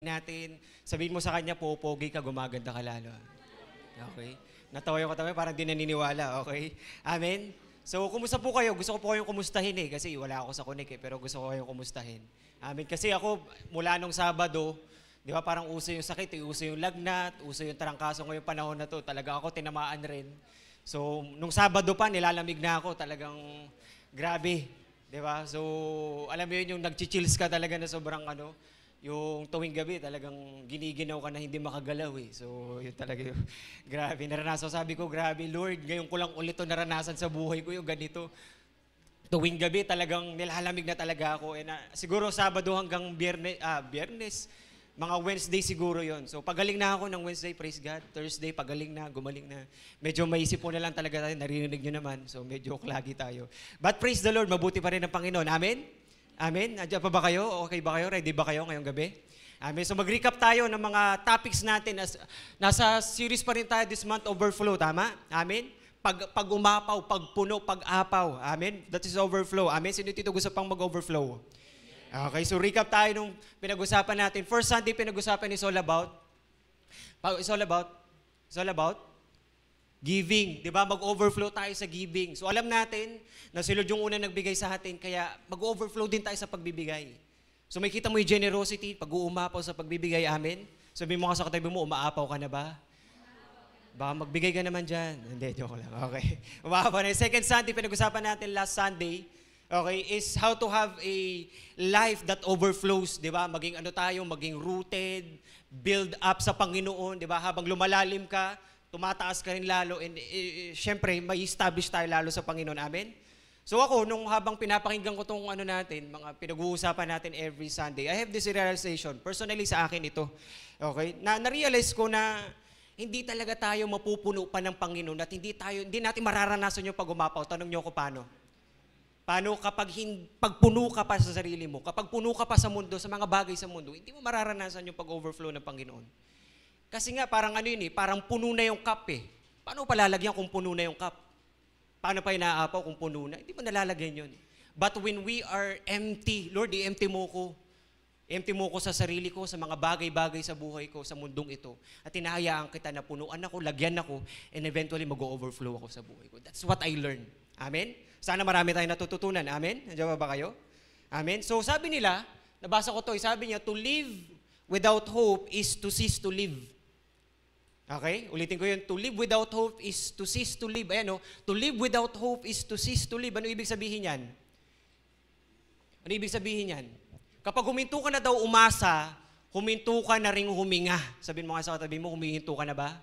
natin. Sabihin mo sa kanya, pogi ka, gumaganda ka lalo. Okay? Natawa yung katawa, parang di naniniwala. Okay? Amen? So, kumusta po kayo? Gusto ko po kayong kumustahin kasi wala ako sa Connect pero gusto ko kayong kumustahin. Amen? Kasi ako, mula nung Sabado, di ba parang uso yung sakit, uso yung lagnat, uso yung tarangkaso ngayong panahon na to. Talaga ako tinamaan rin. So, nung Sabado pa, nilalamig na ako. Talagang grabe. Di ba? So, alam mo yun, yung nag-chills ka talaga na sobrang yung tuwing gabi, talagang giniginaw ka na hindi makagalaw So, yun talaga yung grabe. Naranasan, sabi ko, grabe, Lord, ngayon ko lang ulit ito naranasan sa buhay ko, yung ganito. Tuwing gabi, talagang nilalamig na talaga ako. Siguro Sabado hanggang Biyernes, mga Wednesday siguro yon. So, pagaling na ako ng Wednesday, praise God. Thursday, pagaling na, gumaling na. Medyo maisip po na lang talaga tayo, narinig nyo naman. So, medyo klagi tayo. But praise the Lord, mabuti pa rin ang Panginoon. Amen? Amen? Nandiyan pa ba kayo? Okay ba kayo? Ready ba kayo ngayong gabi? Amen. So mag-recap tayo ng mga topics natin. Nasa series pa rin tayo this month, Overflow. Tama? Amen? Pag umapaw, pag puno, pag apaw. Amen? That is overflow. Amen? Sino dito gusto pang mag-overflow? Okay, so recap tayo nung pinag-usapan natin. First Sunday pinag-usapan is all about giving, di ba? Mag-overflow tayo sa giving. So alam natin na si Lord yung una nagbigay sa atin, kaya mag-overflow din tayo sa pagbibigay. So may kita mo yung generosity, pag-uumapaw sa pagbibigay, amen? Sabi mo ka sa katabi mo, umaapaw ka na ba? Baka magbigay ka naman dyan. Hindi, joke lang. Okay. Umaapaw na. Second Sunday, pinag-usapan natin last Sunday, okay, is how to have a life that overflows, di ba? Maging maging rooted, build up sa Panginoon, di ba? Habang lumalalim ka, tumataas ka rin lalo, and syempre, may establish tayo lalo sa Panginoon. Amen? So ako, nung habang pinapakinggan ko itong mga pinag-uusapan natin every Sunday, I have this realization, personally sa akin ito, okay? Na-realize ko na hindi talaga tayo mapupuno pa ng Panginoon at hindi natin mararanasan yung pag-umapaw. Tanong niyo ko paano? Paano kapag puno ka pa sa sarili mo, kapag puno ka pa sa mundo, sa mga bagay sa mundo, hindi mo mararanasan yung pag-overflow ng Panginoon. Kasi nga, parang parang puno na yung cup Paano palalagyan kung puno na yung cup? Paano pa inaapaw kung puno na? Hindi mo nalalagyan yun. But when we are empty, Lord, i-empty mo ko. I-empty mo ko sa sarili ko, sa mga bagay-bagay sa buhay ko, sa mundong ito. At hinahayaan kita na punuan ako, lagyan ako, and eventually mag-overflow ako sa buhay ko. That's what I learned. Amen? Sana marami tayong natututunan. Amen? Nandiyan ba kayo? Amen? So sabi nila, nabasa ko to, sabi niya, to live without hope is to cease to live. Okay? Ulitin ko yun. To live without hope is to cease to live. Ayan, to live without hope is to cease to live. Ano ibig sabihin yan? Ano ibig sabihin yan? Kapag huminto ka na daw umasa, huminto ka na ring huminga. Sabihin mo nga sa katabi mo, humihinto ka na ba?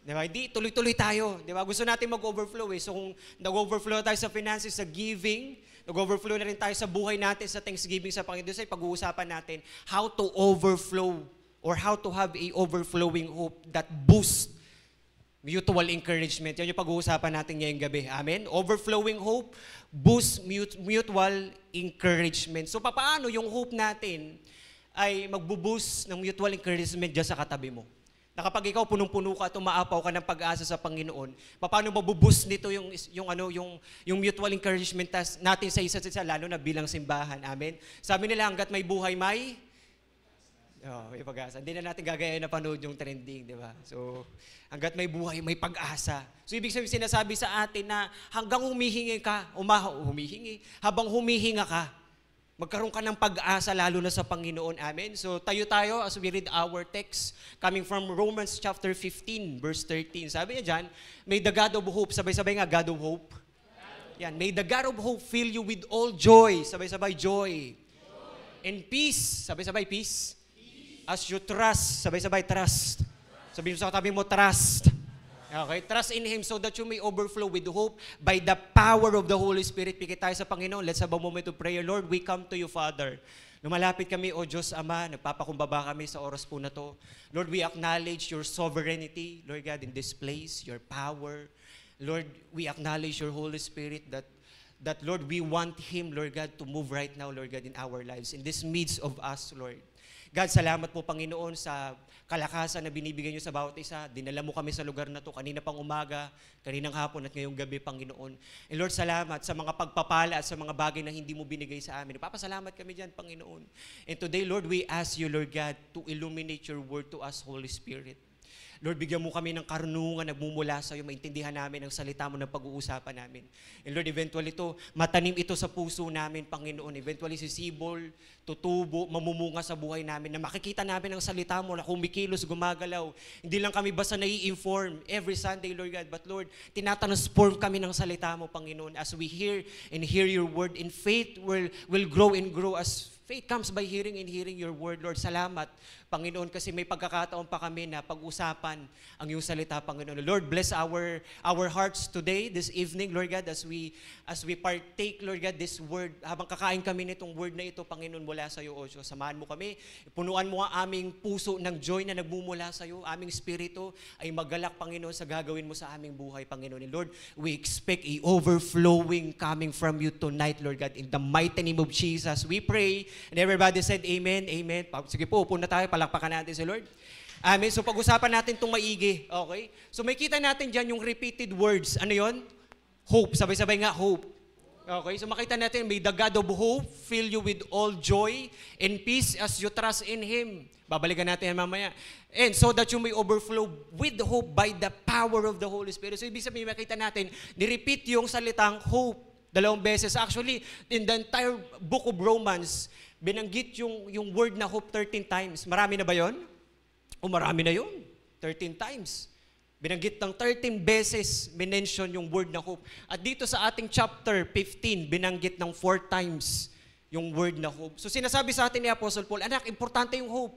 Diba? Hindi, tuloy-tuloy tayo. Diba? Gusto natin mag-overflow So kung nag-overflow tayo sa finances, sa giving, nag-overflow na rin tayo sa buhay natin, sa Thanksgiving, sa Panginoon, sa pag-uusapan natin, how to overflow or how to have a overflowing hope that boosts mutual encouragement. Yan yung pag-uusapan natin ngayong gabi. Amen? Overflowing hope boosts mutual encouragement. So, paano yung hope natin ay magbo-boost ng mutual encouragement dyan sa katabi mo? Na kapag ikaw punong-puno ka at umaapaw ka ng pag-asa sa Panginoon, paano mabuboost nito yung mutual encouragement natin sa isa't isa, lalo na bilang simbahan. Amen? Sabi nila, hanggat may buhay, may may pag-asa. Hindi na natin gagayain na panood yung trending, di ba? So, hanggat may buhay, may pag-asa. So, ibig sabihin sinasabi sa atin na hanggang habang humihinga ka, magkaroon ka ng pag-asa lalo na sa Panginoon. Amen? So, tayo as we read our text coming from Romans chapter 15, verse 13. Sabi niya dyan, may the God of hope. Sabay-sabay nga, God of hope. Yan, may the God of hope fill you with all joy. Sabay-sabay, joy. And peace. Sabay-sabay, peace. As you trust, sabay-sabay, trust. Sabihin mo sa katabi mo, trust. Okay, trust in Him so that you may overflow with hope by the power of the Holy Spirit. Pikit tayo sa Panginoon. Let's have a moment of prayer. Lord, we come to you, Father. Lumalapit kami, O Diyos Ama, nagpapakumbaba kami sa oras po na to. Lord, we acknowledge your sovereignty, Lord God, in this place, your power. Lord, we acknowledge your Holy Spirit that Lord, we want Him, Lord God, to move right now, Lord God, in our lives, in this midst of us, Lord. God, salamat po, Panginoon, sa kalakasan na binibigay niyo sa bawat isa. Dinala mo kami sa lugar na to kanina pang umaga, kaninang hapon at ngayong gabi, Panginoon. And Lord, salamat sa mga pagpapala at sa mga bagay na hindi mo binigay sa amin. Papasalamat kami dyan, Panginoon. And today, Lord, we ask you, Lord God, to illuminate your word to us, Holy Spirit. Lord, bigyan mo kami ng karunungan na nagmumula sa iyo, maintindihan namin ang salita mo ng pag-uusapan namin. And Lord, eventually matanim ito sa puso namin, Panginoon. Eventually sisibol, tutubo, mamumunga sa buhay namin, na makikita namin ang salita mo na kumikilos, gumagalaw. Hindi lang kami basta nai-inform every Sunday, Lord God, but Lord, tinatransform kami ng salita mo, Panginoon. As we hear and hear your word in faith, will grow and grow as faith comes by hearing and hearing your word, Lord. Salamat, Panginoon, kasi may pagkakataon pa kami na pag-usapan ang iyong salita, Panginoon. Lord, bless our hearts today, this evening, Lord God, as we partake, Lord God, this word. Habang kakain kami nitong word na ito, Panginoon, mula sa iyo, O Diyos. Samahan mo kami. Punuan mo ang aming puso ng joy na nagmumula sa iyo. Aming spirito ay magalak, Panginoon, sa gagawin mo sa aming buhay, Panginoon. And Lord, we expect a overflowing coming from you tonight, Lord God. In the mighty name of Jesus, we pray. And everybody said, Amen, Amen. Sige po, upo na tayo, palakpakan natin si Lord. Amen. So pag-usapan natin itong maigi. Okay? So may kita natin dyan yung repeated words. Ano yon? Hope. Sabay-sabay nga, hope. Okay? So makita natin, may the God of hope fill you with all joy and peace as you trust in Him. Babalikan natin yan mamaya. And so that you may overflow with hope by the power of the Holy Spirit. So ibig sabihin, makita natin, nirepeat yung salitang hope 2 beses. Actually, in the entire book of Romans, binanggit yung word na hope 13 times. Marami na ba yon? O marami na yun. 13 times. Binanggit ng 13 beses, minention yung word na hope. At dito sa ating chapter 15, binanggit ng 4 times yung word na hope. So sinasabi sa atin ni Apostle Paul, anak, importante yung hope.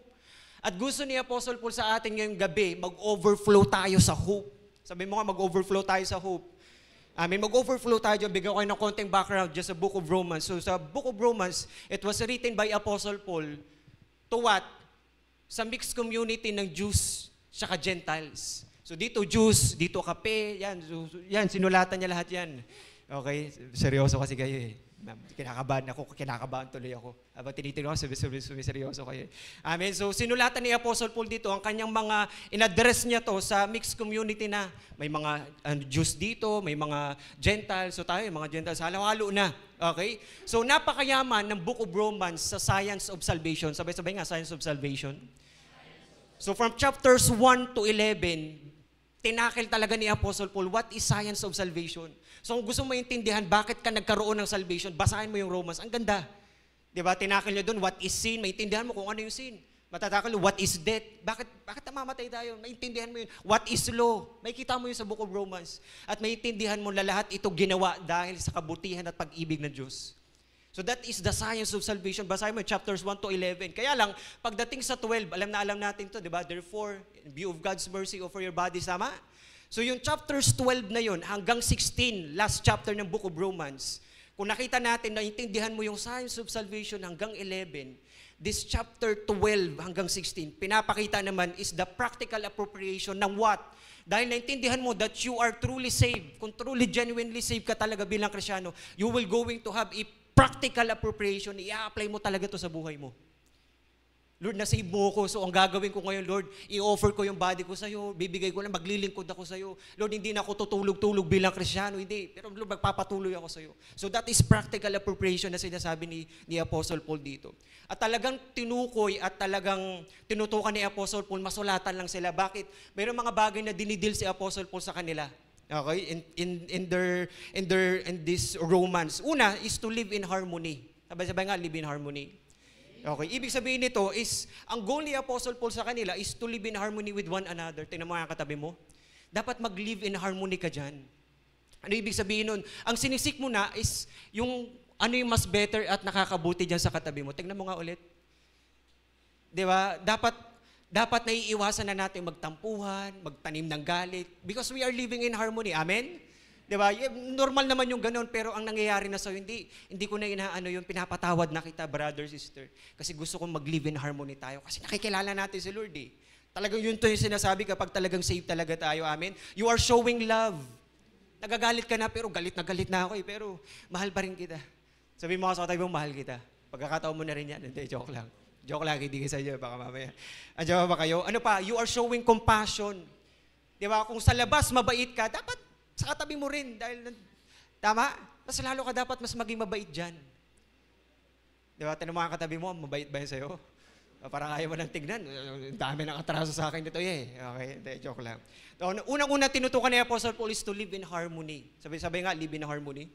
At gusto ni Apostle Paul sa atin ngayong gabi, mag-overflow tayo sa hope. Sabi mo nga, mag-overflow tayo sa hope. Mag-overflow tayo dyan. Bigyan ko kayo ng konting background just sa book of Romans. So sa book of Romans, it was written by Apostle Paul to what? Sa mixed community ng Jews saka Gentiles. So dito Jews, dito kape, yan, sinulatan niya lahat yan. Okay? Seryoso kasi kayo eh. Kinakabahan tuloy ako. Habang tinitingnan ko, seryoso kayo. Amen. So sinulatan ni Apostle Paul dito, ang kanyang mga, in-address niya to sa mixed community na. May mga Jews dito, may mga Gentiles. So tayo, mga Gentiles, halo-halo na. Okay? So napakayaman ng Book of Romans sa science of salvation. Sabay-sabay nga, science of salvation. So from chapters 1 to 11, tinakil talaga ni Apostle Paul, what is science of salvation? So kung gusto mo maintindihan bakit ka nagkaroon ng salvation, basahin mo yung Romans. Ang ganda. Diba? Tinakil niya doon, what is sin? Maintindihan mo kung ano yung sin. Matatakil, what is death? Bakit namamatay tayo? Maintindihan mo yun. What is law? Makikita mo yun sa Book of Romans. At maintindihan mo na lahat ito ginawa dahil sa kabutihan at pag-ibig ng Diyos. So that is the science of salvation. Basahin mo chapters 1 to 11. Kaya lang, pagdating sa 12, alam natin to, di ba? Therefore, in view of God's mercy, offer your bodies, sama? So yung chapters 12 na yun, hanggang 16, last chapter ng Book of Romans, kung nakita natin, naintindihan mo yung science of salvation hanggang 11, this chapter 12 hanggang 16, pinapakita naman is the practical appropriation ng what? Dahil naintindihan mo that you are truly saved, kung truly, genuinely saved ka talaga bilang Kristyano, you will going to have a practical appropriation, i-apply mo talaga to sa buhay mo. Lord, nasave mo ko, so ang gagawin ko ngayon, Lord, i-offer ko yung body ko sa'yo, bibigay ko lang, maglilingkod ako sa'yo. Lord, hindi na ako tutulog-tulog bilang Kristyano, hindi. Pero Lord, magpapatuloy ako sa'yo. So that is practical appropriation na sinasabi ni Apostle Paul dito. At talagang tinukoy at talagang tinutukan ni Apostle Paul, masulatan lang sila. Bakit? Mayroong mga bagay na dinidil si Apostle Paul sa kanila. Okay? In this Romans. Una is to live in harmony. Sabay-sabay nga, live in harmony. Okay, ibig sabihin nito is, ang goal ni Apostle Paul sa kanila is to live in harmony with one another. Tingnan mo nga katabi mo. Dapat mag-live in harmony ka dyan. Ano ibig sabihin nun? Ang sinisik mo na is yung ano yung mas better at nakakabuti dyan sa katabi mo. Tingnan mo nga ulit. Di ba? Dapat naiiwasan na natin magtampuhan, magtanim ng galit, because we are living in harmony. Amen? Diba? Normal naman yung ganun, pero ang nangyayari na sa'yo, hindi ko na inaano yung pinapatawad na kita, brother, sister. Kasi gusto kong mag-live in harmony tayo. Kasi nakikilala natin si Lord eh. Talagang yun to yung sinasabi kapag talagang saved talaga tayo. Amen? You are showing love. Nagagalit ka na, pero galit na ako eh. Pero mahal pa rin kita. Sabi mo sa tayo, mahal kita. Pagkakataon mo na rin yan. Hindi, joke lang. Joke lang, hindi sa inyo, baka mamaya. Andiyan ba kayo? Ano pa? You are showing compassion. Di ba? Kung sa labas mabait ka, dapat sa katabi mo rin. Tama? Mas lalo ka dapat mas maging mabait dyan. Di ba? Tinong mga katabi mo, mabait ba yun sa'yo? Parang ayaw mo nang tignan. Dami ng atraso sa akin dito. Okay, hindi, joke lang. Unang-una tinutukan ni Apostle Paul is to live in harmony. Sabi nga, live in harmony.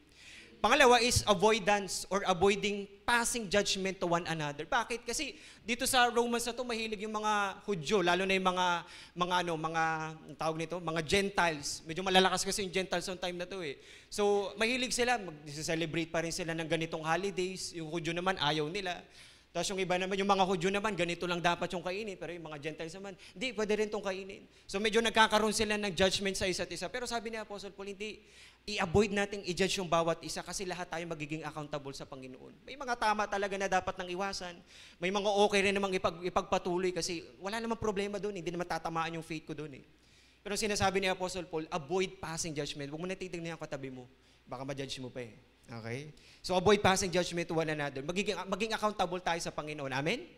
Pangalawa is avoidance or avoiding passing judgment to one another. Bakit? Kasi dito sa Romans na to mahilig yung mga Hudyo, lalo na yung mga Gentiles. Medyo malalakas kasi yung Gentiles on time na to eh. So, mahilig sila, mag-celebrate pa rin sila ng ganitong holidays. Yung Hudyo naman ayaw nila. Tapos yung iba naman, yung mga Hudyo naman, ganito lang dapat yung kainin. Pero yung mga Gentiles naman, hindi, pwede rin itong kainin. So medyo nagkakaroon sila ng judgment sa isa't isa. Pero sabi ni Apostle Paul, hindi, i-avoid nating i-judge yung bawat isa kasi lahat tayo magiging accountable sa Panginoon. May mga tama talaga na dapat nang iwasan. May mga okay rin namang ipagpatuloy kasi wala namang problema doon. Hindi naman tatamaan yung faith ko doon eh. Pero sinasabi ni Apostle Paul, avoid passing judgment. Huwag mo na titignan yung katabi mo. Baka ma-judge mo pa eh. Okay? So avoid passing judgment to one another. Maging accountable tayo sa Panginoon. Amen?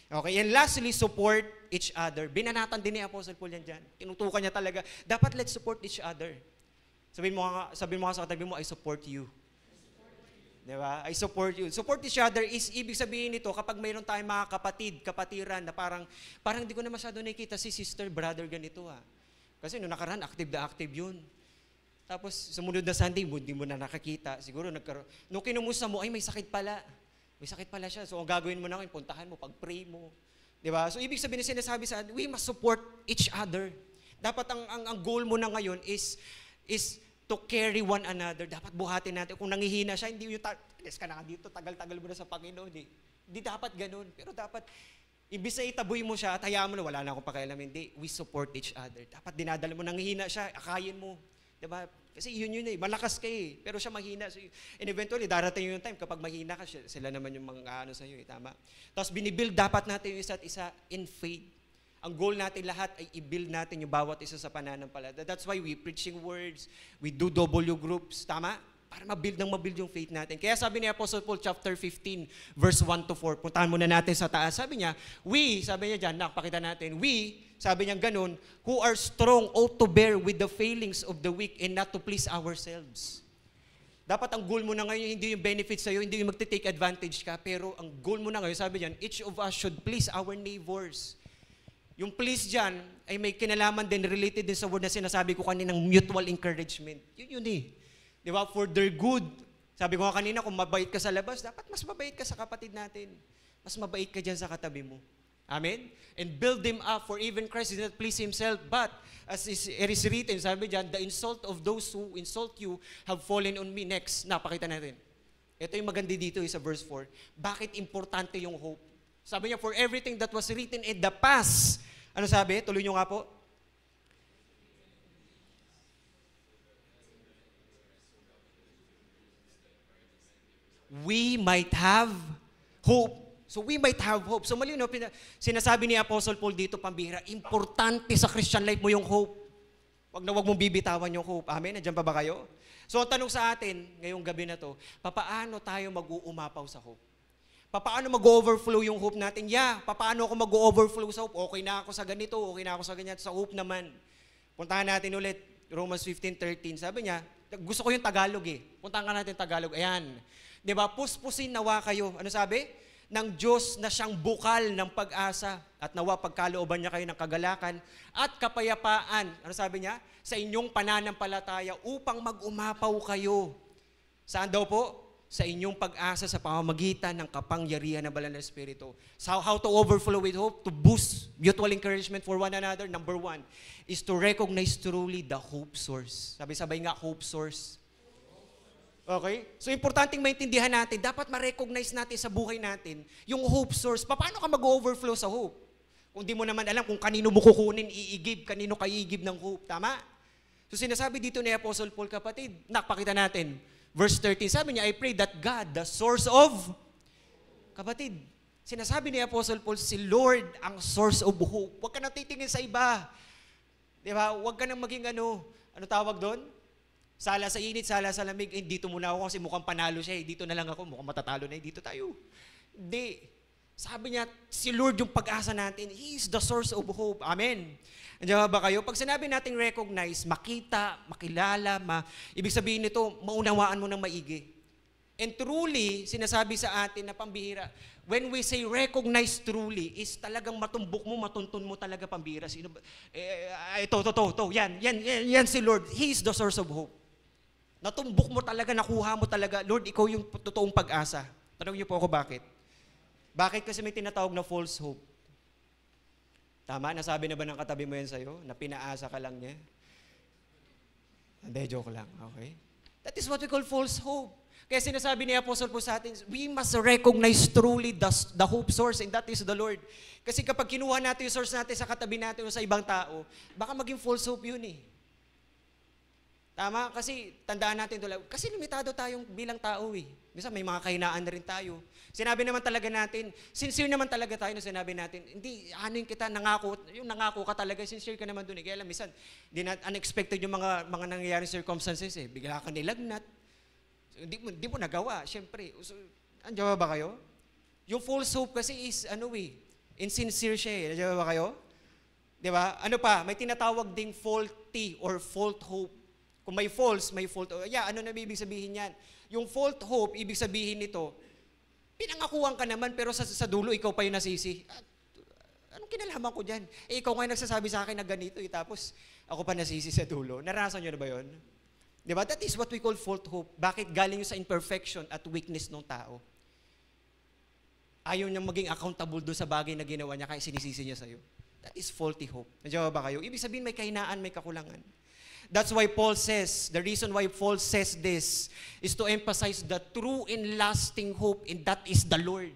Okay, and lastly, support each other. Binanatan din ni Apostle Paul yan dyan. Tinutukan niya talaga. Dapat let's support each other. Sabihin mo nga sa katabi mo, I support you. Diba? I support you. Support each other is, ibig sabihin nito, kapag mayroon tayong mga kapatiran na parang hindi ko na masyado nakikita si sister, brother, ganito ah. Kasi nung nakaraan, active na active yun. Tapos, sumunod na Sunday, hindi mo na nakakita. Siguro, nung kinumusta mo, ay may sakit pala. May sakit pala siya. So, ang gagawin mo na ngayon, puntahan mo, pag-pray mo. Diba? So, ibig sabihin na sinasabi sa atin, we must support each other. Dapat ang goal mo na ngayon is to carry one another. Dapat buhatin natin. Kung nangihina siya, hindi yung, alis ka na dito, tagal-tagal mo na sa Panginoon. Hindi dapat ganun. Pero dapat, ibig na itaboy mo siya at hayaan mo na, wala na akong pakialam. Hindi, we support each other. Dapat dinadala mo, nangihina siya, akayin mo. Diba? Kasi yun eh, malakas ka eh, pero siya mahina. So, and eventually, darating yung time, kapag mahina ka, sila naman yung mga sa'yo eh, tama? Tapos binibuild dapat natin yung isa't isa in faith. Ang goal natin lahat ay i-build natin yung bawat isa sa pananampalataya. That's why we preaching words, we do W groups, tama? Para mabuild yung faith natin. Kaya sabi ni Apostle Paul, chapter 15, verse 1 to 4, puntahan muna natin sa taas. Sabi niya dyan, nakapakita natin, sabi niya ganun, who are strong ought to bear with the failings of the weak and not to please ourselves. Dapat ang goal mo na ngayon, hindi yung benefit sa'yo, hindi yung magte-take advantage ka, pero ang goal mo na ngayon, sabi niyan, each of us should please our neighbors. Yung please dyan, ay may kinalaman din, related din sa word na sinasabi ko kaninang mutual encouragement. Yun eh. Di ba? For their good. Sabi ko nga kanina, kung mabait ka sa labas, dapat mas mabait ka sa kapatid natin. Mas mabait ka dyan sa katabi mo. Amen? And build them up, for even Christ did not please himself, but as it is written, sabi dyan, the insult of those who insult you have fallen on me. Next, napakita natin. Ito yung maganda dito sa verse 4. Bakit importante yung hope? Sabi niya, for everything that was written in the past. Ano sabi? Tuloy nyo nga po. We might have hope. So we might have hope. So malinaw, sinasabi ni Apostle Paul dito, pambihira, importante sa Christian life mo yung hope. Wag mong bibitawan yung hope. Amen? Nandiyan pa ba kayo? So ang tanong sa atin, ngayong gabi na to, papaano tayo mag-uumapaw sa hope? Papaano mag-overflow yung hope natin? Papaano ako mag-overflow sa hope? Okay na ako sa ganito, okay na ako sa ganyan. Sa hope naman. Puntahan natin ulit, Romans 15:13. Sabi niya, gusto ko yung Tagalog eh. Puntahan ka natin Tagalog. Ayan. Diba? Puspusin nawa kayo. Ano sabi? Ng Diyos na siyang bukal ng pag-asa at nawa pagkalooban niya kayo ng kagalakan at kapayapaan. Ano sabi niya? Sa inyong pananampalataya upang mag-umapaw kayo. Saan daw po? Sa inyong pag-asa sa pamamagitan ng kapangyarihan ng Banal na Espiritu. So how to overflow with hope? To boost mutual encouragement for one another. Number 1 is to recognize truly the hope source. Sabi-sabay nga, hope source. Okay? So, importanteng maintindihan natin, dapat ma-recognize natin sa buhay natin yung hope source. Paano ka mag-overflow sa hope? Kung di mo naman alam kung kanino mo kukunin, iigib, kanino ka iigib ng hope. Tama? So, sinasabi dito ni Apostle Paul, kapatid, nakapakita natin. Verse 13, sabi niya, I pray that God, the source of, kapatid, sinasabi ni Apostle Paul, si Lord ang source of hope. Huwag ka nang titingin sa iba. Diba? Huwag ka nang maging ano tawag doon? Sala sa init, sala sa lamig, dito muna ako kasi mukhang panalo siya eh. Dito na lang ako, mukhang matatalo na eh. Dito tayo. Hindi. Sabi niya, si Lord yung pag-asa natin. He is the source of hope. Amen. Andiyan ba kayo? Pag sinabi natin recognize, makita, makilala, ibig sabihin nito, maunawaan mo ng maigi. And truly, sinasabi sa atin na pambihira, when we say recognize truly, is talagang matumbok mo, matuntun mo talaga pambihira. Sino ba? Yan si Lord. He is the source of hope. Natumbok mo talaga, nakuha mo talaga, Lord, ikaw yung totoong pag-asa. Tanong niyo po ako bakit? Bakit kasi may tinatawag na false hope? Tama? Nasabi na ba ng katabi mo yan sa'yo? Na pinaasa ka lang niya? Hindi, joke lang. Okay? That is what we call false hope. Kaya sinasabi ni Apostle po sa atin, we must recognize truly the hope source, and that is the Lord. Kasi kapag kinuha natin yung source natin sa katabi natin o sa ibang tao, baka maging false hope yun eh. Tama? Kasi tandaan natin ito lang. Kasi limitado tayong bilang tao eh. Minsan may mga kahinaan na rin tayo. Sinabi naman talaga natin, sincere naman talaga tayo na sinabi natin, hindi, ano yung kita, yung nangako ka talaga, sincere ka naman dun eh. Kaya lang, minsan, unexpected yung mga nangyayari circumstances eh. Bigla ka nilagnat. So, hindi mo nagawa, syempre. So, andiyan ba kayo? Yung false hope kasi is, insincere siya eh. Andiyan ba kayo? Di ba? Ano pa, may tinatawag ding faulty or fault hope. Kung may false, may fault. Ano na ibig sabihin yan? Yung fault hope, ibig sabihin nito, pinangakuhan ka naman, pero sa dulo, ikaw pa yung nasisi. Anong kinalaman ko dyan? Ikaw nga yung nagsasabi sa akin na ganito, tapos ako pa nasisi sa dulo. Naranasan nyo na ba yun? Diba? That is what we call fault hope. Bakit galing yun sa imperfection at weakness ng tao? Ayaw niyang maging accountable doon sa bagay na ginawa niya, kaya sinisisi niya sa'yo. That is faulty hope. Nandiyan ba kayo? Ibig sabihin may kahinaan, may kakulangan. That's why Paul says, the reason why Paul says this is to emphasize the true and lasting hope, and that is the Lord.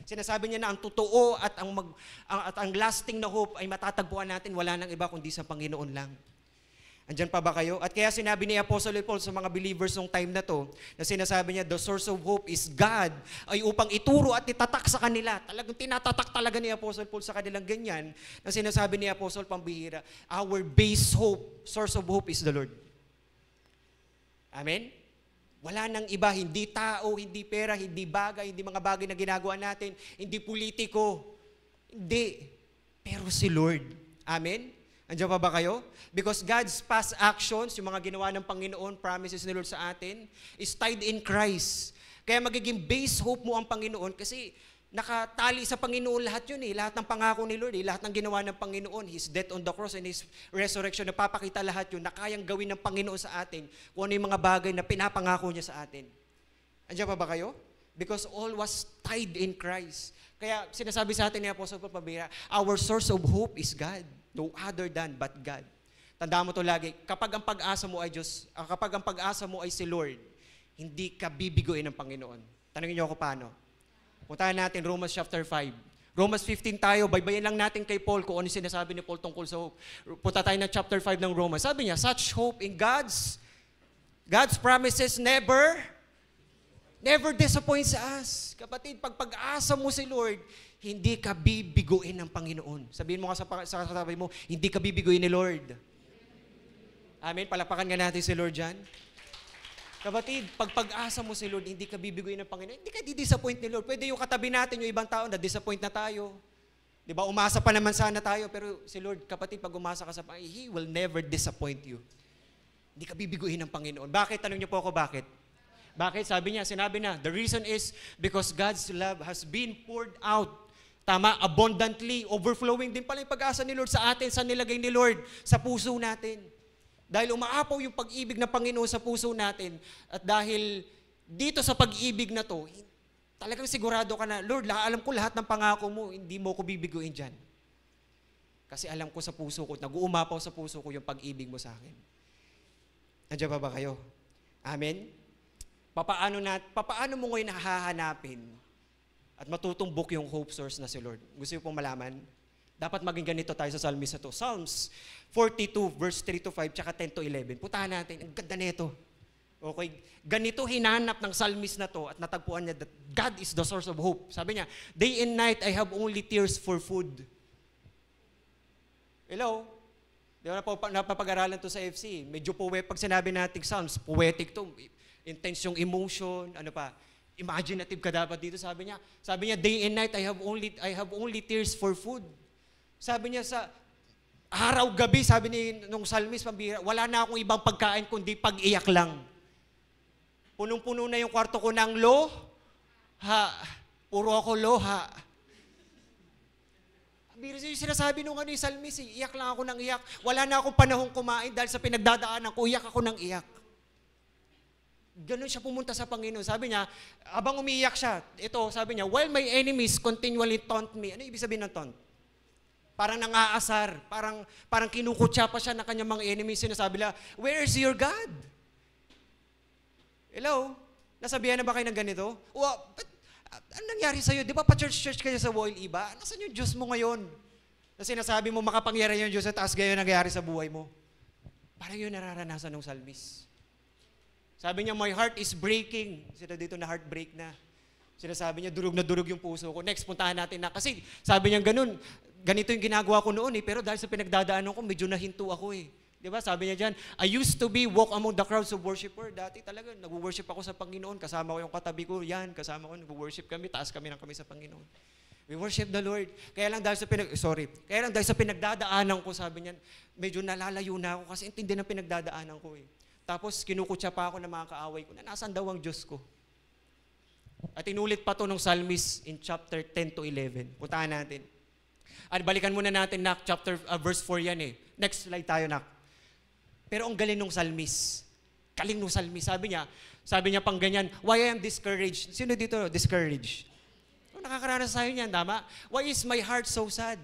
Sinasabi niya na ang totoo at ang lasting na hope ay matatagpuan natin, wala nang iba kundi sa Panginoon lang. Andyan pa ba kayo? At kaya sinabi ni Apostle Paul sa mga believers nung time na to, na sinasabi niya, the source of hope is God, ay upang ituro at itatak sa kanila. Talagang tinatatak talaga ni Apostle Paul sa kanilang ganyan, na sinasabi ni Apostle pambihira, our base hope, source of hope is the Lord. Amen? Wala nang iba, hindi tao, hindi pera, hindi bagay, hindi mga bagay na ginagawa natin, hindi politiko, hindi, pero si Lord. Amen? Andiyan pa ba kayo? Because God's past actions, yung mga ginawa ng Panginoon, promises ni Lord sa atin, is tied in Christ. Kaya magiging base hope mo ang Panginoon kasi nakatali sa Panginoon lahat yun eh. Lahat ng pangako ni Lord eh. Lahat ng ginawa ng Panginoon, His death on the cross and His resurrection, napapakita lahat yun na kayang gawin ng Panginoon sa atin kung ano yung mga bagay na pinapangako niya sa atin. Andiyan pa ba kayo? Because all was tied in Christ. Kaya sinasabi sa atin ni Apostle Paul pabira, our source of hope is God. No other than but God. Tandaan mo to lagi, kapag ang pag-asa mo ay Diyos, kapag ang pag-asa mo ay si Lord, hindi ka bibiguin ng Panginoon. Tanungin niyo ako paano. Puntahan natin Romans chapter 5. Romans 15 tayo, baybayin lang natin kay Paul kung ano sinasabi ni Paul tungkol sa hope. Punta tayo ng chapter 5 ng Romans. Sabi niya, such hope in God's promises never disappoints us. Kapatid, pag pag-asa mo si Lord, hindi ka bibiguin ng Panginoon. Sabihin mo nga sa katabi mo, hindi ka bibiguin ni Lord. Amen? Palakpakan nga natin si Lord dyan. Kapatid, pag pag-asa mo si Lord, hindi ka bibiguin ng Panginoon. Hindi ka di-disappoint ni Lord. Pwede yung katabi natin, yung ibang tao, na-disappoint na tayo. Di ba? Umasa pa naman sana tayo, pero si Lord, kapatid, pag umasa ka sa Panginoon, He will never disappoint you. Hindi ka bibiguin ng Panginoon. Bakit? Tanong niyo po ako, bakit? Bakit? Sinabi na, the reason is because God's love has been poured out. Tama, abundantly, overflowing din pala yung pag-asa ni Lord sa atin, sa nilagay ni Lord sa puso natin. Dahil umaapaw yung pag-ibig ng Panginoon sa puso natin, at dahil dito sa pag-ibig na to, talagang sigurado ka na, Lord, alam ko lahat ng pangako mo, hindi mo ko bibiguin dyan. Kasi alam ko sa puso ko, nag-uumapaw sa puso ko yung pag-ibig mo sa akin. Nandiyan pa ba kayo? Amen? Papaano mo ngayon hahanapin at matutumbok yung hope source na si Lord? Gusto niyo pong malaman? Dapat maging ganito tayo sa Psalms na to. Psalms 42, verse 3 to 5, tsaka 10 to 11. Puntahan natin. Ang ganda nito. Okay? Ganito hinanap ng psalmist na to at natagpuan niya that God is the source of hope. Sabi niya, day and night I have only tears for food. Hello? Di ba napapag-aralan to sa FC? Medyo pag sinabi natin Psalms, poetic to. Intense yung emotion, ano pa. Imaginative ka dapat dito, sabi niya, day and night, I have only tears for food. Sabi niya sa araw, gabi, sabi ni nung psalmist, pambira, wala na akong ibang pagkain kundi pag-iyak lang. Punong-puno na yung kwarto ko ng loha. Puro ako loha. Biro yung sinasabi nung yung psalmist, iyak lang ako ng iyak. Wala na akong panahong kumain dahil sa pinagdadaanan ko, iyak ako ng iyak. Ganun siya pumunta sa Panginoon. Sabi niya, abang umiiyak siya, ito, sabi niya, while my enemies continually taunt me. Ano ibig sabihin ng taunt? Parang nangaasar, parang kinukutya pa siya ng kanyang mga enemies. Sinasabi nila, where is your God? Hello? Nasabihan na ba kayo ng ganito? Ano nangyari sa'yo? Di ba pa-church kayo sa Woil Iba? Nasaan yung Diyos mo ngayon? Na sinasabi mo makapangyarihan yung Diyos at taas gayon nangyari sa buhay mo. Parang yun nararanasan ng psalmist. Sabi niya, my heart is breaking. Sila dito na heartbreak na. Sinasabi niya, durog na durog yung puso ko. Next, puntahan natin na. Kasi sabi niya ganito yung ginagawa ko noon pero dahil sa pinagdadaanan ko, medyo nahinto ako Diba? Sabi niya dyan, I used to be walk among the crowds of worshiper. Dati talaga, nag-worship ako sa Panginoon. Kasama ko yung katabi ko. Kasama ko, nag-worship kami. Taas kami ng kami sa Panginoon. We worship the Lord. Kaya lang dahil sa pinagdadaanan ko, sabi niya, medyo nalalayo na ako kasi intindi ng pinagdadaanan ko Tapos, kinukutya pa ako ng mga kaaway ko na nasaan daw ang Diyos ko. At inulit pa to ng psalmist in chapter 10 to 11. Puntahan natin. At balikan muna natin, verse 4 yan Next slide tayo, Nak. Pero ang galing nung psalmist. Galing nung psalmist. Sabi niya pang ganyan, why I am discouraged? Sino dito discouraged? Nakakaranas tayo niyan, tama? Why is my heart so sad?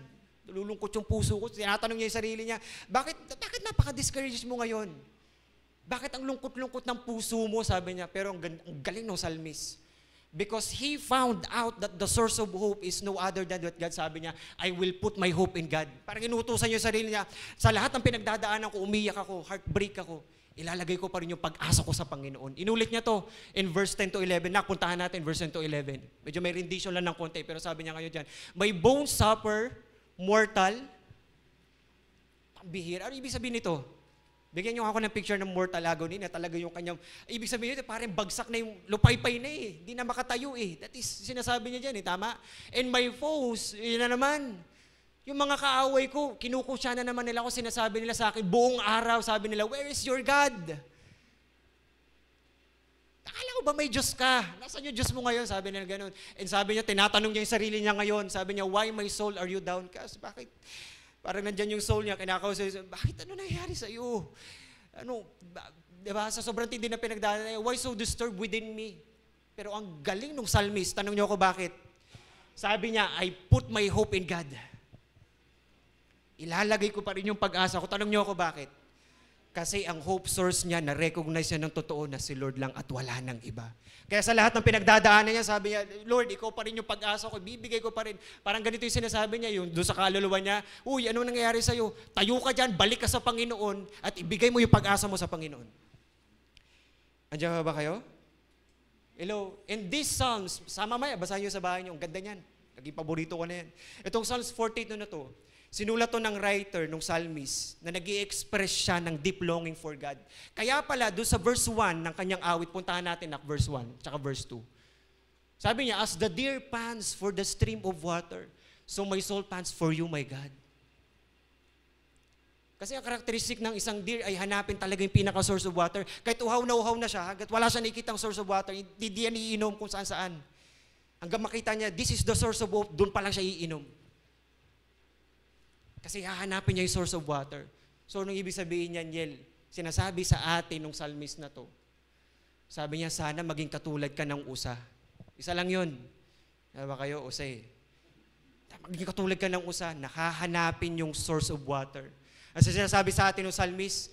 Lulungkot yung puso ko. Tinatanong niya yung sarili niya, bakit napaka-discouraged mo ngayon? Bakit ang lungkot-lungkot ng puso mo? Sabi niya, pero ang galing nung psalmist. Because he found out that the source of hope is no other than what God. Sabi niya, I will put my hope in God. Parang inutusan niya yung sarili niya. Sa lahat ng pinagdadaanan ko, umiyak ako, heartbreak ako, ilalagay ko pa rin yung pag-asa ko sa Panginoon. Inulit niya to in verse 10 to 11. Puntahan natin verse 10 to 11. Medyo may rendition lang ng konti, pero sabi niya ngayon dyan, my bones suffer, mortal. Pambihira. Ano ibig sabihin nito? Bigyan niyo ako ng picture ng mortal agony na talaga yung kanyang, ibig sabihin nito, parang bagsak na yung lupay-pay na Hindi na makatayo That is, sinasabi niya dyan tama? And my foes, yun na naman. Yung mga kaaway ko, kinukusya na naman nila ako, sinasabi nila sa akin, buong araw, sabi nila, where is your God? Akala ko ba may Diyos ka? Nasaan yung Diyos mo ngayon? Sabi nila ganun. And sabi niya, tinatanong niya yung sarili niya ngayon. Sabi niya, why my soul are you downcast? Bakit? Parang nandyan yung soul niya, kinakausap, bakit ano nangyari sa iyo? Diba? Sa sobrang tindi na pinagdaanan, why so disturbed within me? Pero ang galing ng psalmist, tanong niyo ako bakit? Sabi niya, I put my hope in God. Ilalagay ko pa rin yung pag-asa ko. Tanong niyo ako bakit? Kasi ang hope source niya, na-recognize niya ng totoo na si Lord lang at wala nang iba. Kaya sa lahat ng pinagdadaanan niya, sabi niya, Lord, ikaw pa rin yung pag-asa ko, bibigay ko pa rin. Parang ganito yung sinasabi niya, yung doon sa kaluluwa niya, uy, ano nangyayari sa'yo? Tayo ka dyan, balik ka sa Panginoon, at ibigay mo yung pag-asa mo sa Panginoon. Andiyan ba kayo? Hello? In these Psalms, sa mamaya, basahin niyo sa bahay niyo, ang ganda niyan. Naging paborito ko na yan. Itong Psalms 48 na to, sinulat to ng writer, ng psalmist, na nag-i-express siya ng deep longing for God. Kaya pala, doon sa verse 1 ng kanyang awit, puntahan natin verse 1, tsaka verse 2. Sabi niya, as the deer pants for the stream of water, so my soul pants for you, my God. Kasi ang karakteristik ng isang deer ay hanapin talaga yung pinaka-source of water. Kahit uhaw na siya, hanggat wala siya nakikitang source of water, hindi yan iinom kung saan-saan. Hanggang makita niya, this is the source of hope, doon pa lang siya iinom. Kasi hahanapin niya yung source of water. So, nung ibig sabihin niyan, Yel, sinasabi sa atin nung psalmist na to, sabi niya, sana maging katulad ka ng usa. Isa lang yun. Diba kayo, usa Maging katulad ka ng usa, nakahanapin yung source of water. Kasi sinasabi sa atin ng psalmist,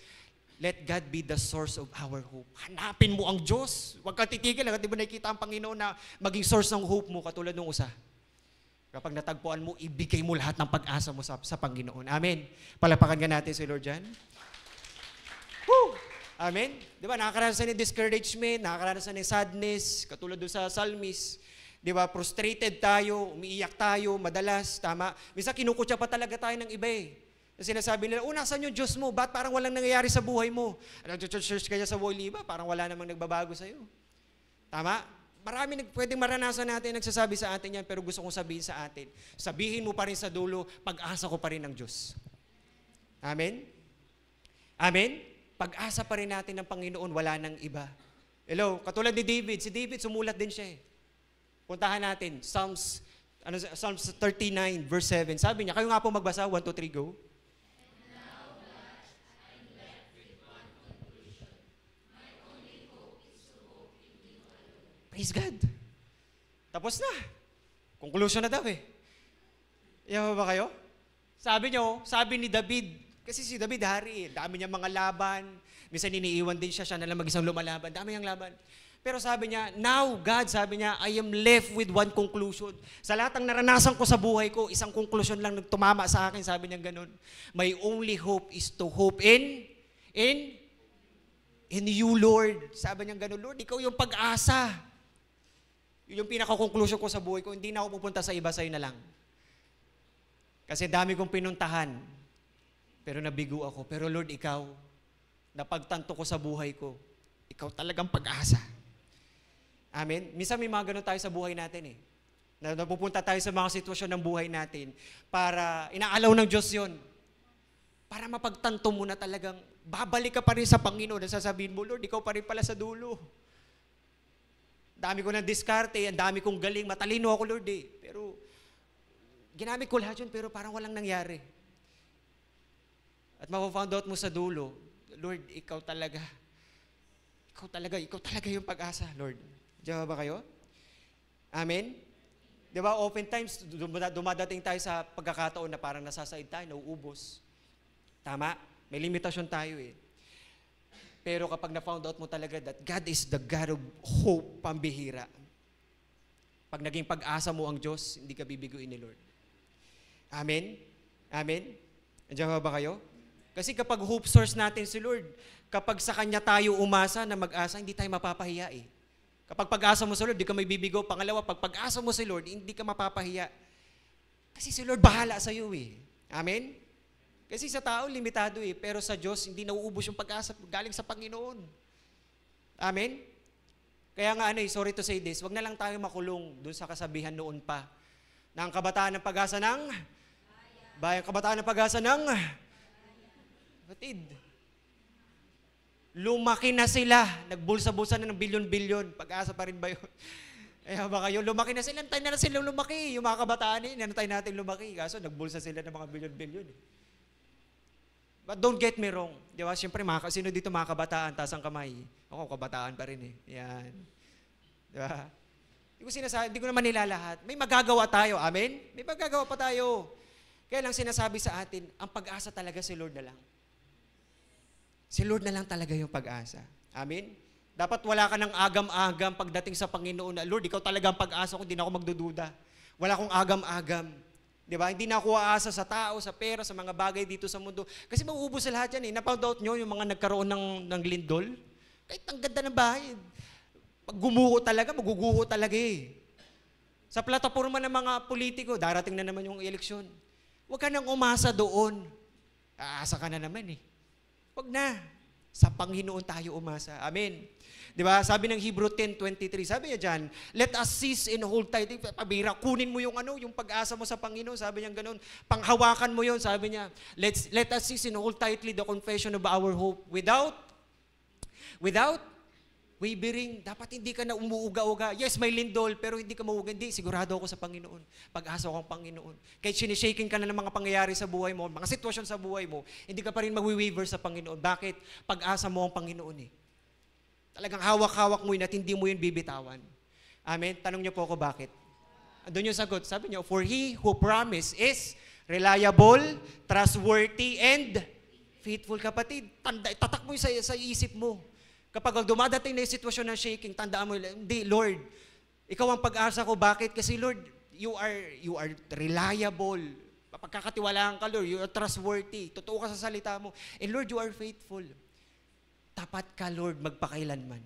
let God be the source of our hope. Hanapin mo ang Diyos. Huwag ka titigil. Di ba nakikita ang Panginoon na maging source ng hope mo katulad ng usa? Kapag natagpuan mo, ibigay mo lahat ng pag-asa mo sa Panginoon. Amen. Palapakan ka natin si Lord dyan. Woo! Amen. Di ba, nakakaranas ng discouragement, nakakaranas ng sadness, katulad doon sa psalmist. Di ba, frustrated tayo, umiiyak tayo, madalas, tama. Minsan kinukutya pa talaga tayo ng iba Sinasabi nila, nasan yung Diyos mo? Ba't parang walang nangyayari sa buhay mo? Nag-church kaya sa Woil Iba, parang wala namang nagbabago sa'yo. Tama? Marami pwedeng maranasan natin, nagsasabi sa atin yan, pero gusto kong sabihin sa atin, sabihin mo pa rin sa dulo, pag-asa ko pa rin ng Diyos. Amen? Amen? Pag-asa pa rin natin ng Panginoon, wala nang iba. Hello, katulad ni David, si David sumulat din siya eh. Puntahan natin, Psalms 39 verse 7. Sabi niya, kayo nga po magbasa, 1, 2, 3, go. Praise God. Tapos na. Conclusion na daw eh. Yawa ba kayo? Sabi ni David, kasi si David hari eh, dami niya mga laban, minsan iniiwan din siya na lang mag-isang lumalaban, dami niyang laban. Pero sabi niya, now God, sabi niya, I am left with one conclusion. Sa lahat ng naranasan ko sa buhay ko, isang conclusion lang nagtumama sa akin, sabi niya ganun. My only hope is to hope in you, Lord. Sabi niya ganun, Lord, ikaw yung pag-asa. Yun yung pinaka-conclusion ko sa buhay ko, hindi na ako pupunta sa iba, sa'yo na lang. Kasi dami kong pinuntahan, pero nabigo ako. Pero Lord, ikaw, napagtanto ko sa buhay ko, ikaw talagang pag-asa. Amen? Minsan may mga ganun tayo sa buhay natin eh. Napupunta tayo sa mga sitwasyon ng buhay natin para inaalaw ng Diyos yun. Para mapagtanto mo na talagang babalik ka pa rin sa Panginoon at sasabihin mo, Lord, ikaw pa rin pala sa dulo. Dami ko ng diskarte, ang dami kong galing, matalino ako, Lord eh. Pero, ginamit ko lahat yun, pero parang walang nangyari. At mapafound out mo sa dulo, Lord, ikaw talaga yung pag-asa, Lord. Diyan ba kayo? Amen? Di ba, oftentimes, dumadating tayo sa pagkakataon na parang nasasaid tayo, nauubos. Tama? May limitasyon tayo eh. Pero kapag na-found out mo talaga that God is the God of hope, pambihira. Pag naging pag-asa mo ang Diyos, hindi ka bibiguin ni Lord. Amen? Amen? Andiyan ba kayo? Kasi kapag hope source natin si Lord, kapag sa Kanya tayo umasa na mag-asa, hindi tayo mapapahiya eh. Kapag pag-asa mo sa Lord, hindi ka may bibigo. Pangalawa, pag pag-asa mo si Lord, hindi ka mapapahiya. Kasi si Lord bahala sa iyo eh. Amen? Kasi sa tao, limitado eh. Pero sa Diyos, hindi nauubos yung pag-asa galing sa Panginoon. Amen? Kaya nga sorry to say this, wag na lang tayo makulong dun sa kasabihan noon pa na ang kabataan ng pag-asa ng bayan, kabataan ng pag-asa ng batid. Lumaki na sila, nagbulsa-bulsa na ng bilyon-bilyon. Pag-asa pa rin ba yun? Ba kayo, lumaki na sila, antay na sila lumaki. Yung mga kabataan antay natin lumaki. Kaso nagbulsa sila ng mga bilyon-bilyon eh. But don't get me wrong. Di ba? Siyempre, sino dito mga kabataan, taas ang kamay. Ako, kabataan pa rin eh. Yan. Di ba? Hindi ko naman nilalahat. May magagawa tayo. Amen? May magagawa pa tayo. Kaya lang sinasabi sa atin, ang pag-asa talaga si Lord na lang. Si Lord na lang talaga yung pag-asa. Amen? Dapat wala ka ng agam-agam pagdating sa Panginoon na, Lord, ikaw talaga ang pag-asa ko, hindi na ako magdududa. Wala akong agam-agam. Diba? Hindi na ako aasa sa tao, sa pera, sa mga bagay dito sa mundo. Kasi mauubos sa lahat yan eh. Napound out nyo yung mga nagkaroon ng lindol. Kahit ang ganda ng bahay. Pag gumuho talaga, maguguho talaga eh. Sa plataforma ng mga politiko, darating na naman yung eleksyon. Huwag ka nang umasa doon. Aasa ka na naman eh. Huwag na. Sa Panginoon tayo umasa. Amen. Di ba? Sabi ng Hebrew 10:23, sabi niya dyan, let us cease and hold tight. Pabira, kunin mo yung yung pag-asa mo sa Panginoon. Sabi niya ganun. Panghawakan mo yun, sabi niya. Let us cease and hold tightly the confession of our hope without wavering. Dapat hindi ka na umuuga-uga. Yes, may lindol, pero hindi ka mauuga. Hindi, sigurado ako sa Panginoon. Pag-asa ko ang Panginoon. Kahit sinishaking ka na ng mga pangyayari sa buhay mo, mga sitwasyon sa buhay mo, hindi ka pa rin mag-waver sa Panginoon. Bakit? Pag-asa mo ang Panginoon eh. Talagang hawak-hawak mo yun at hindi mo yun bibitawan. Amen? Tanong niyo po ako bakit. Doon yung sagot. Sabi niyo, for He who promised is reliable, trustworthy, and faithful. Kapatid, tatak mo yun sa isip mo. Kapag dumadating na yung sitwasyon ng shaking, tandaan mo, hindi, Lord, ikaw ang pag-asa ko. Bakit? Kasi Lord, you are reliable. Pagkakatiwalaan ka, Lord, you are trustworthy. Totoo ka sa salita mo. And Lord, you are faithful. Tapat ka, Lord, magpakailanman.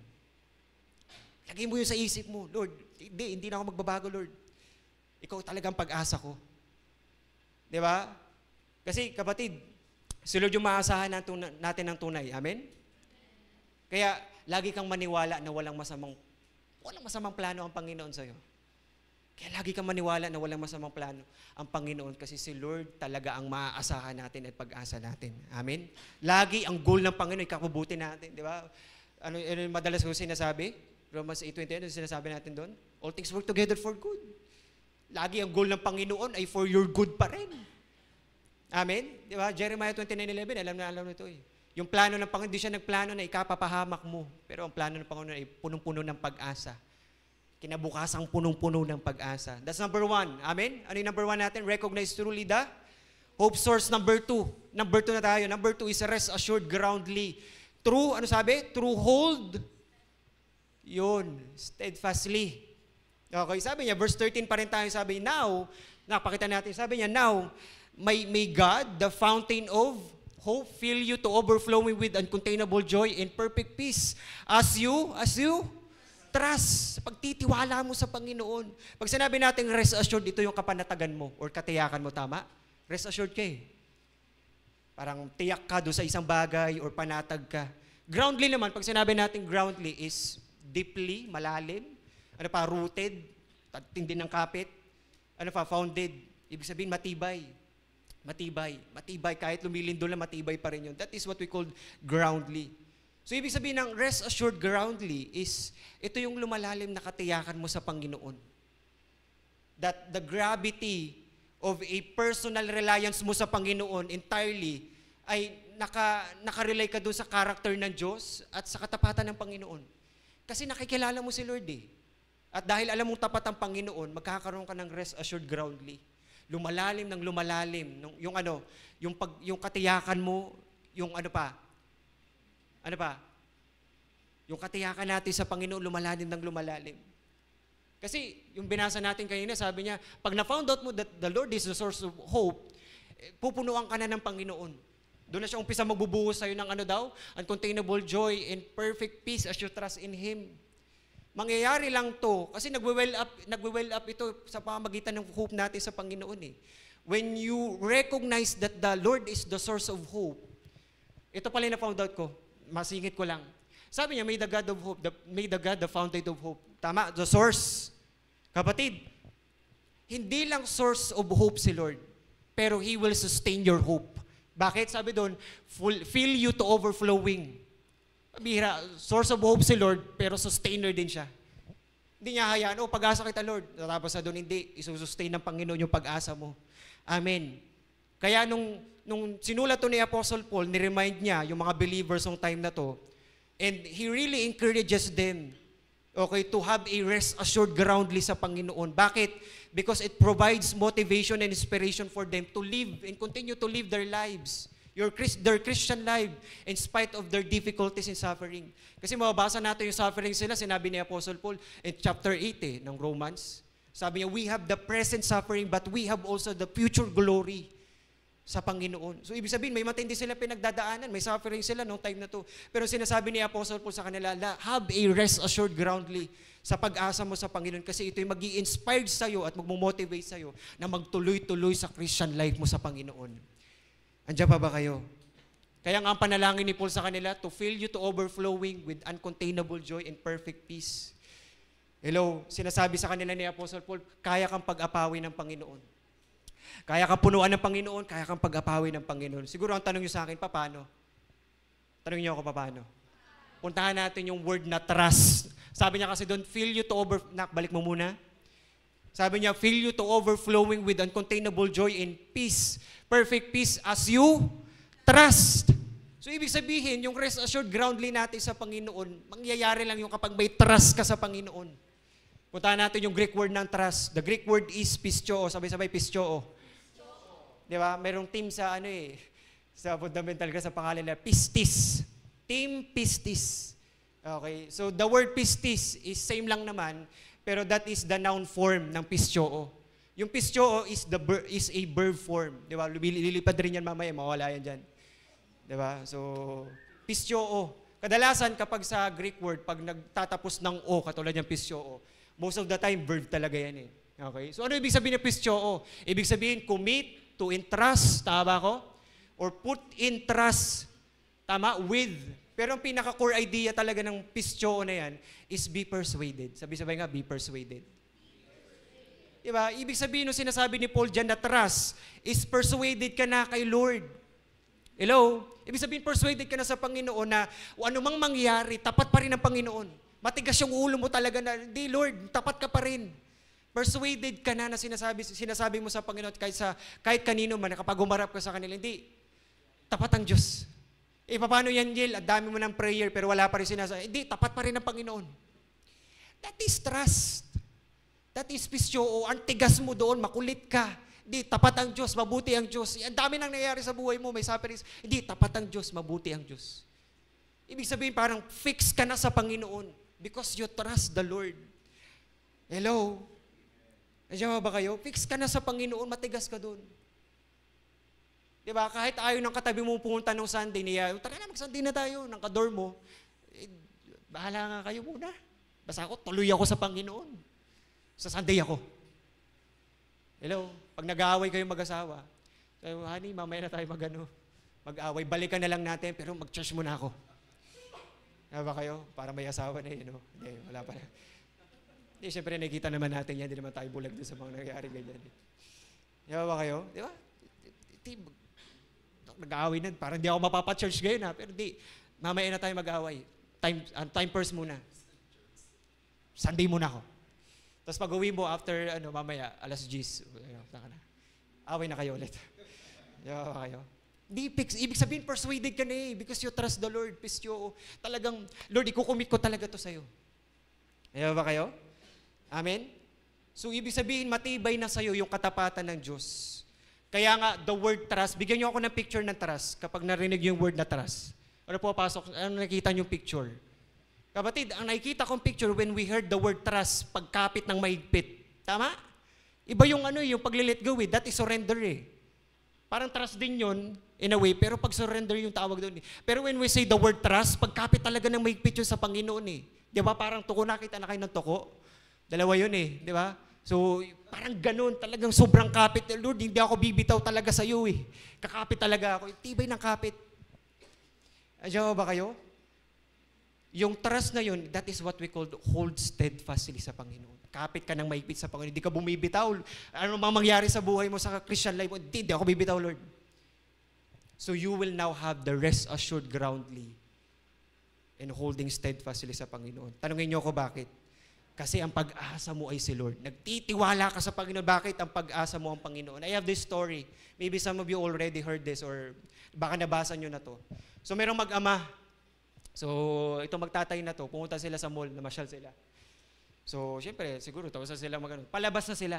Lagay mo yun sa isip mo, Lord, hindi na ako magbabago, Lord. Ikaw talagang pag-asa ko. Di ba? Kasi, kapatid, si Lord yung maasahan natin ng tunay. Amen? Kaya, lagi kang maniwala na walang masamang Walang masamang plano ang Panginoon sa'yo. Kaya lagi kang maniwala na walang masamang plano ang Panginoon kasi si Lord talaga ang maaasahan natin at pag-asa natin. Amen? Lagi ang goal ng Panginoon, ikabubuti natin. Di ba? Ano yung madalas ko sinasabi? Romans 8:21, ano sinasabi natin doon? All things work together for good. Lagi ang goal ng Panginoon ay for your good pa rin. Amen? Di ba? Jeremiah 29:11, alam na ito eh. Yung plano ng Panginoon, di siya nagplano na ikapapahamak mo. Pero ang plano ng Panginoon ay punong-puno ng pag-asa. Kinabukasang punong-puno ng pag-asa. That's number 1. Amen? Ano yung number 1 natin? Recognize truly the hope source. Number 2. Number 2 na tayo. Number 2 is rest assured groundly. True, ano sabi? True hold. Yun. Steadfastly. Okay, sabi niya, verse 13 pa rin tayo. Sabi, now, napakita natin, sabi niya, now, may God, the fountain of hope, fill you to overflowing with uncontainable joy and perfect peace. As you trust, pagtitiwala mo sa Panginoon. Pag sinabi natin rest assured, ito yung kapanatagan mo or katiyakan mo, tama? Rest assured ka eh. Parang tiyak ka doon sa isang bagay or panatag ka. Groundly naman, pag sinabi natin groundly is deeply, malalim, ano pa, rooted, tindi ng kapit, ano pa, founded, ibig sabihin matibay. Matibay, kahit lumilindol na matibay pa rin yun. That is what we call groundly. So, ibig sabihin ng rest assured groundly is, ito yung lumalalim na katiyakan mo sa Panginoon. That the gravity of a personal reliance mo sa Panginoon entirely ay nakarelay ka doon sa character ng Diyos at sa katapatan ng Panginoon. Kasi nakikilala mo si Lord eh. At dahil alam mong tapat ang Panginoon, magkakaroon ka ng rest assured groundly. Lumalalim ng lumalalim. Yung katiyakan mo, yung ano pa, yung katiyakan natin sa Panginoon, lumalalim ng lumalalim. Kasi yung binasa natin kanina, sabi niya, pag na-found out mo that the Lord is the source of hope, pupunuan ka na ng Panginoon. Doon na siya umpisa magbubuhos sa'yo ng uncontainable joy and perfect peace as you trust in Him. Mangyayari lang to, kasi nagwe-well up ito sa pamamagitan ng hope natin sa Panginoon eh. When you recognize that the Lord is the source of hope, ito pala yung na-found out ko, masingit ko lang. Sabi niya, may the God of hope, may the God the fountain of hope. Tama, the source. Kapatid, hindi lang source of hope si Lord, pero He will sustain your hope. Bakit? Sabi doon, fill you to overflowing. Bihira, source of hope si Lord, pero sustainer din siya. Hindi niya hayaan, pag-asa kita Lord. Tapos na doon, hindi, isusustain ng Panginoon yung pag-asa mo. Amen. Kaya nung sinulat to ni Apostle Paul, ni-remind niya yung mga believers ng time na to, and he really encourages them, to have a rest assured groundly sa Panginoon. Bakit? Because it provides motivation and inspiration for them to live and continue to live their lives. Their Christian life in spite of their difficulties and suffering. Kasi mababasa natin yung suffering sila, sinabi ni Apostle Paul in chapter 8 ng Romans. Sabi niya, we have the present suffering but we have also the future glory sa Panginoon. So, ibig sabihin, may matindi sila pinagdadaanan, may suffering sila noong time na to. Pero sinasabi ni Apostle Paul sa kanila, have a rest assured groundly sa pag-asa mo sa Panginoon kasi ito'y mag-i-inspired sa'yo at mag-motivate sa'yo na magtuloy-tuloy sa Christian life mo sa Panginoon. Andiyan pa ba kayo? Kaya nga ang panalangin ni Paul sa kanila, to fill you to overflowing with uncontainable joy and perfect peace. Hello, sinasabi sa kanila ni Apostle Paul, kaya kang pag-apawi ng Panginoon. Kaya kang punuan ng Panginoon, kaya kang pag-apawi ng Panginoon. Siguro ang tanong niyo sa akin, paano? Tanong niyo ako, paano? Puntahan natin yung word na trust. Sabi niya kasi doon, fill you to balik mo muna. Sabi niya, fill you to overflowing with uncontainable joy and peace. Perfect peace as you trust. So, ibig sabihin, yung rest assured groundly natin sa Panginoon, mangyayari lang yung kapag may trust ka sa Panginoon. Puntahan natin yung Greek word ng trust. The Greek word is pistoo. Sabay-sabay, pistoo. Di ba? Merong team sa sa fundamental ka sa pangalan na pistis. Team pistis. Okay. So, the word pistis is same lang naman, pero that is the noun form ng pistoo. Yung pistoo is a verb form. Di ba? Lilipad rin yan mamaya, mawala yan dyan. Di ba? So, pistoo. Kadalasan kapag sa Greek word, pag nagtatapos ng o, katulad yung pistoo, most of the time, verb talaga yan eh. Okay? So, ano ibig sabihin ng pistoo? Ibig sabihin, commit, to entrust, tama ba ako? Or put in trust, tama, with Pero ang pinaka-core idea talaga ng pistyo na yan is be persuaded. Sabi-sabay nga, be persuaded. Diba? Ibig sabihin nung sinasabi ni Paul dyan na trust is persuaded ka na kay Lord. Hello? Ibig sabihin persuaded ka na sa Panginoon na anumang mangyari, tapat pa rin ang Panginoon. Matigas yung ulo mo talaga na, di Lord, tapat ka pa rin. Persuaded ka na sinasabi mo sa Panginoon kahit kanino man, kapag umarap ka sa kanila, hindi, tapat ang Diyos. Paano yan, Jill? Ang dami mo ng prayer pero wala pa rin sinasabi. Hindi, tapat pa rin ang Panginoon. That is trust. That is pisyo. O ang tigas mo doon, makulit ka. Hindi, tapat ang Diyos, mabuti ang Diyos. Ang dami nang nangyayari sa buhay mo, may sufferings. Hindi, tapat ang Diyos, mabuti ang Diyos. Ibig sabihin, parang fix ka na sa Panginoon because you trust the Lord. Hello? Nandiyan ba kayo? Fix ka na sa Panginoon, matigas ka doon. Diba? Kahit ayaw ng katabi mo pumunta nung Sunday niya, tara na, mag-Sunday na tayo, ng kador mo. Bahala nga kayo muna. Basta ako, tuloy ako sa Panginoon. Sa Sunday ako. Hello? Pag nag-aaway kayo mag-asawa, sabi mo, honey, mamaya na tayo mag-aaway. Balikan na lang natin, pero mag-church muna ako. Diba kayo? Para may asawa na yun, no? Hindi, wala pa na. Hindi, syempre nakikita naman natin yan, hindi naman tayo bulag doon sa mga nangyayari ganyan. Diba ba kayo? Diba? Nag-aaway na. Parang hindi ako mapapa-church ngayon, ha? Pero di, mamaya na tayo mag-aaway. Time first muna. Sunday muna ako. Tapos pag-uwi mo after, mamaya, alas 10, away na kayo ulit. Diba ba kayo? Di, ibig sabihin, persuaded ka na because you trust the Lord. Pistyo, talagang, Lord, ikukumit ko talaga to sa'yo. Diba ba kayo? Amen? So, ibig sabihin, matibay na sa'yo yung katapatan ng Diyos. Kaya nga, the word trust, bigyan niyo ako ng picture ng trust kapag narinig yung word na trust. Ano po, pasok, ano nakikita niyong picture? Kapatid, ang nakikita kong picture when we heard the word trust, pagkapit ng mahigpit. Tama? Iba yung yung pag-let go that is surrender Parang trust din yun, in a way, pero pag surrender yung tawag doon Pero when we say the word trust, pagkapit talaga ng mahigpit yun sa Panginoon Di ba? Parang tuko, nakita na kayo ng tuko. Dalawa yun di ba? So, parang ganun, talagang sobrang kapit. Lord, hindi ako bibitaw talaga sa iyo Kakapit talaga ako. Tibay ng kapit. Diyan ba kayo? Yung trust na yun, that is what we call hold steadfastly sa Panginoon. Kapit ka ng maigpit sa Panginoon. Hindi ka bumibitaw. Ano mang mangyari sa buhay mo, sa Christian life mo, hindi ako bibitaw, Lord. So you will now have the rest assured groundly and holding steadfastly sa Panginoon. Tanungin niyo ako bakit? Kasi ang pag-asa mo ay si Lord. Nagtitiwala ka sa Panginoon. Bakit ang pag-asa mo ang Panginoon? I have this story. Maybe some of you already heard this or baka nabasa nyo na to. So merong mag-ama. So ito magtatay na to. Pumunta sila sa mall, namasyal sila. So syempre, siguro tapos na sila palabas na sila.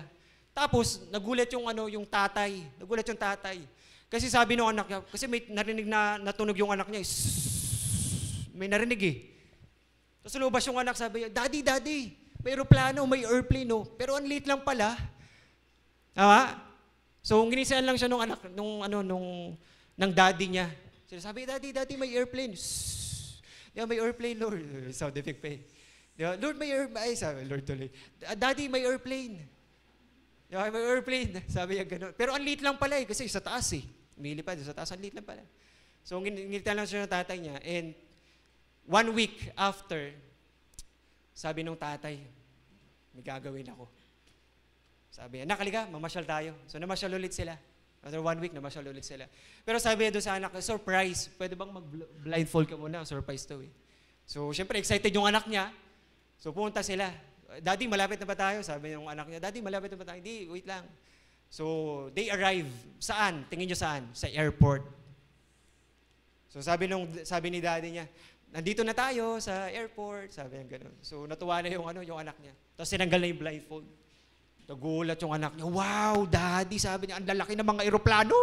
Tapos nagulat yung yung tatay. Nagulat yung tatay. Kasi sabi ng anak niya, kasi may narinig na natunog yung anak niya. May narinig Tapos lumabas yung anak, sabi niya, Daddy, may aeroplano, may airplane, Pero ang liit lang pala. Tama? So, ginisian lang siya nung anak, ng daddy niya. Sabi, Daddy, may airplane. Yeah, may airplane, Lord. Sound effect pa Diba? Lord, may airplane. Ay, sabi, Lord tuloy. Daddy, may airplane. Diba, may airplane. Sabi niya gano'n. Pero ang liit lang pala kasi sa taas Umilipad, sa taas, ang liit lang pala. So, nginitan lang siya ng tatay niya. And 1 week after, sabi nung tatay, may gagawin ako. Sabi niya, nakaliga, mamasyal tayo. So namasyal ulit sila. After 1 week, namasyal ulit sila. Pero sabi niya doon sa anak, surprise, pwede bang mag-blindfold ka muna? Surprise to So syempre, excited yung anak niya. So pumunta sila. Daddy, malapit na ba tayo? Sabi ng anak niya, Daddy, malapit na ba tayo? Hindi, wait lang. So they arrive. Saan? Tingin niyo saan? Sa airport. So sabi ni daddy niya, nandito na tayo sa airport, sabi niya gano'n. So natuwa na yung anak niya. Tapos sinanggal na yung blindfold. Nagulat yung anak niya, wow, Daddy, sabi niya, ang lalaki ng mga eroplano.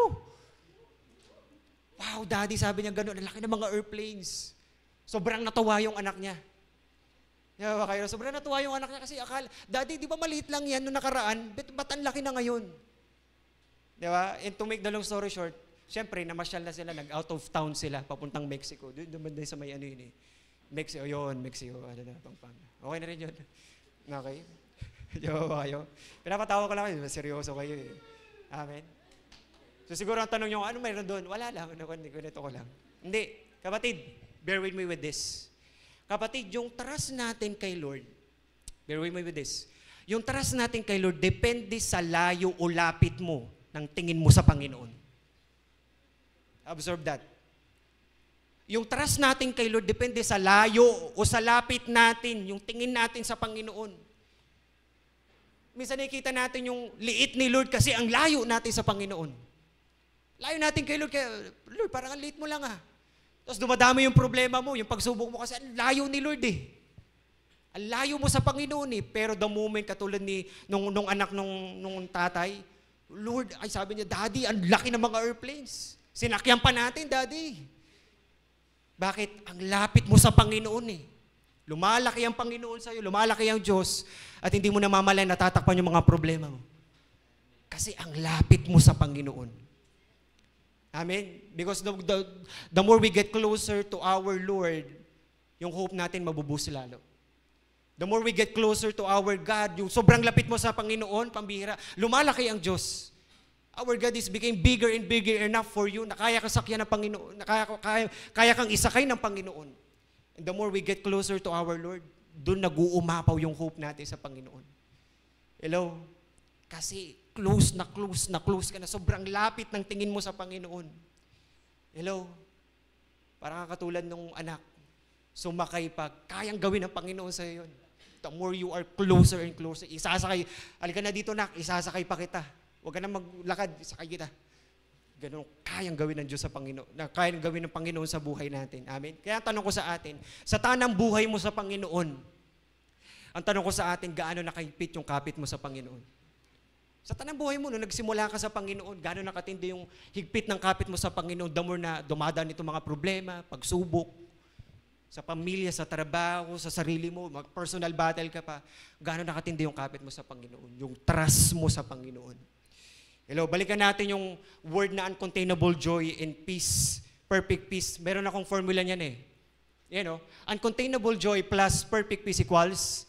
Wow, Daddy, sabi niya gano'n, ang lalaki ng mga airplanes. Sobrang natuwa yung anak niya. Diba ba kayo? Sobrang natuwa yung anak niya kasi akala, Daddy, di ba maliit lang yan noong nakaraan? Ba't ang laki na ngayon? Diba? And to make the long story short, siyempre, namasyal na sila, nag-out of town sila, papuntang Mexico. Doon sa may Mexico, Mexico, Pampanga. Okay na rin yun. Okay? Diba ba kayo? Pinapatawa ko lang kayo, seryoso kayo Amen? So siguro ang tanong nyo, ano mayroon doon? Wala lang, ganito ko lang. Hindi, kapatid, Bear with me with this. Kapatid, yung trust natin kay Lord, bear with me with this. Yung trust natin kay Lord, depende sa layo o lapit mo ng tingin mo sa Panginoon. Observe that. Yung trust natin kay Lord, depende sa layo o sa lapit natin, yung tingin natin sa Panginoon. Minsan nakikita natin yung liit ni Lord kasi ang layo natin sa Panginoon. Layo natin kay Lord, kaya, Lord, parang ang liit mo lang ah. Tapos dumadami yung problema mo, yung pagsubok mo kasi ang layo ni Lord eh. Ang layo mo sa Panginoon eh. Pero the moment, katulad ni nung anak nung tatay, Lord, ay sabi niya, Daddy, ang laki ng mga airplanes. Sinakyan pa natin, Daddy. Bakit? Ang lapit mo sa Panginoon eh. Lumalaki ang Panginoon sa'yo, lumalaki ang Diyos, at hindi mo namamalay natatakpan yung mga problema mo. Kasi ang lapit mo sa Panginoon. Amen? Because the more we get closer to our Lord, yung hope natin mabuboost lalo. The more we get closer to our God, yung sobrang lapit mo sa Panginoon, pambihira, lumalaki ang Diyos. Our God is became bigger and bigger enough for you na kaya kang sakyan ng Panginoon, na kaya kang isakay ng Panginoon. And the more we get closer to our Lord, doon nag-uumapaw yung hope natin sa Panginoon. Hello? Kasi close ka na. Sobrang lapit ng tingin mo sa Panginoon. Hello? Parang katulad ng anak, sumakay pa, kayang gawin ng Panginoon sa iyo yun. The more you are closer and closer, isasakay, halika na dito nak, isasakay pa kita. Huwag ka na maglakad, sakay kita. Ganun, kayang gawin ng Diyos sa Panginoon, kayang gawin ng Panginoon sa buhay natin. Amen? Kaya tanong ko sa atin, sa tanang buhay mo sa Panginoon, ang tanong ko sa atin, gaano nakahigpit yung kapit mo sa Panginoon? Sa tanang buhay mo, nung nagsimula ka sa Panginoon, gaano nakatindi yung higpit ng kapit mo sa Panginoon, the more na dumadaan itong mga problema, pagsubok, sa pamilya, sa trabaho, sa sarili mo, personal battle ka pa, gaano nakatindi yung kapit mo sa Panginoon, yung trust mo sa Panginoon. Hello, balikan natin yung word na uncontainable joy and peace, perfect peace. Meron akong formula niyan eh. Yan o, uncontainable joy plus perfect peace equals,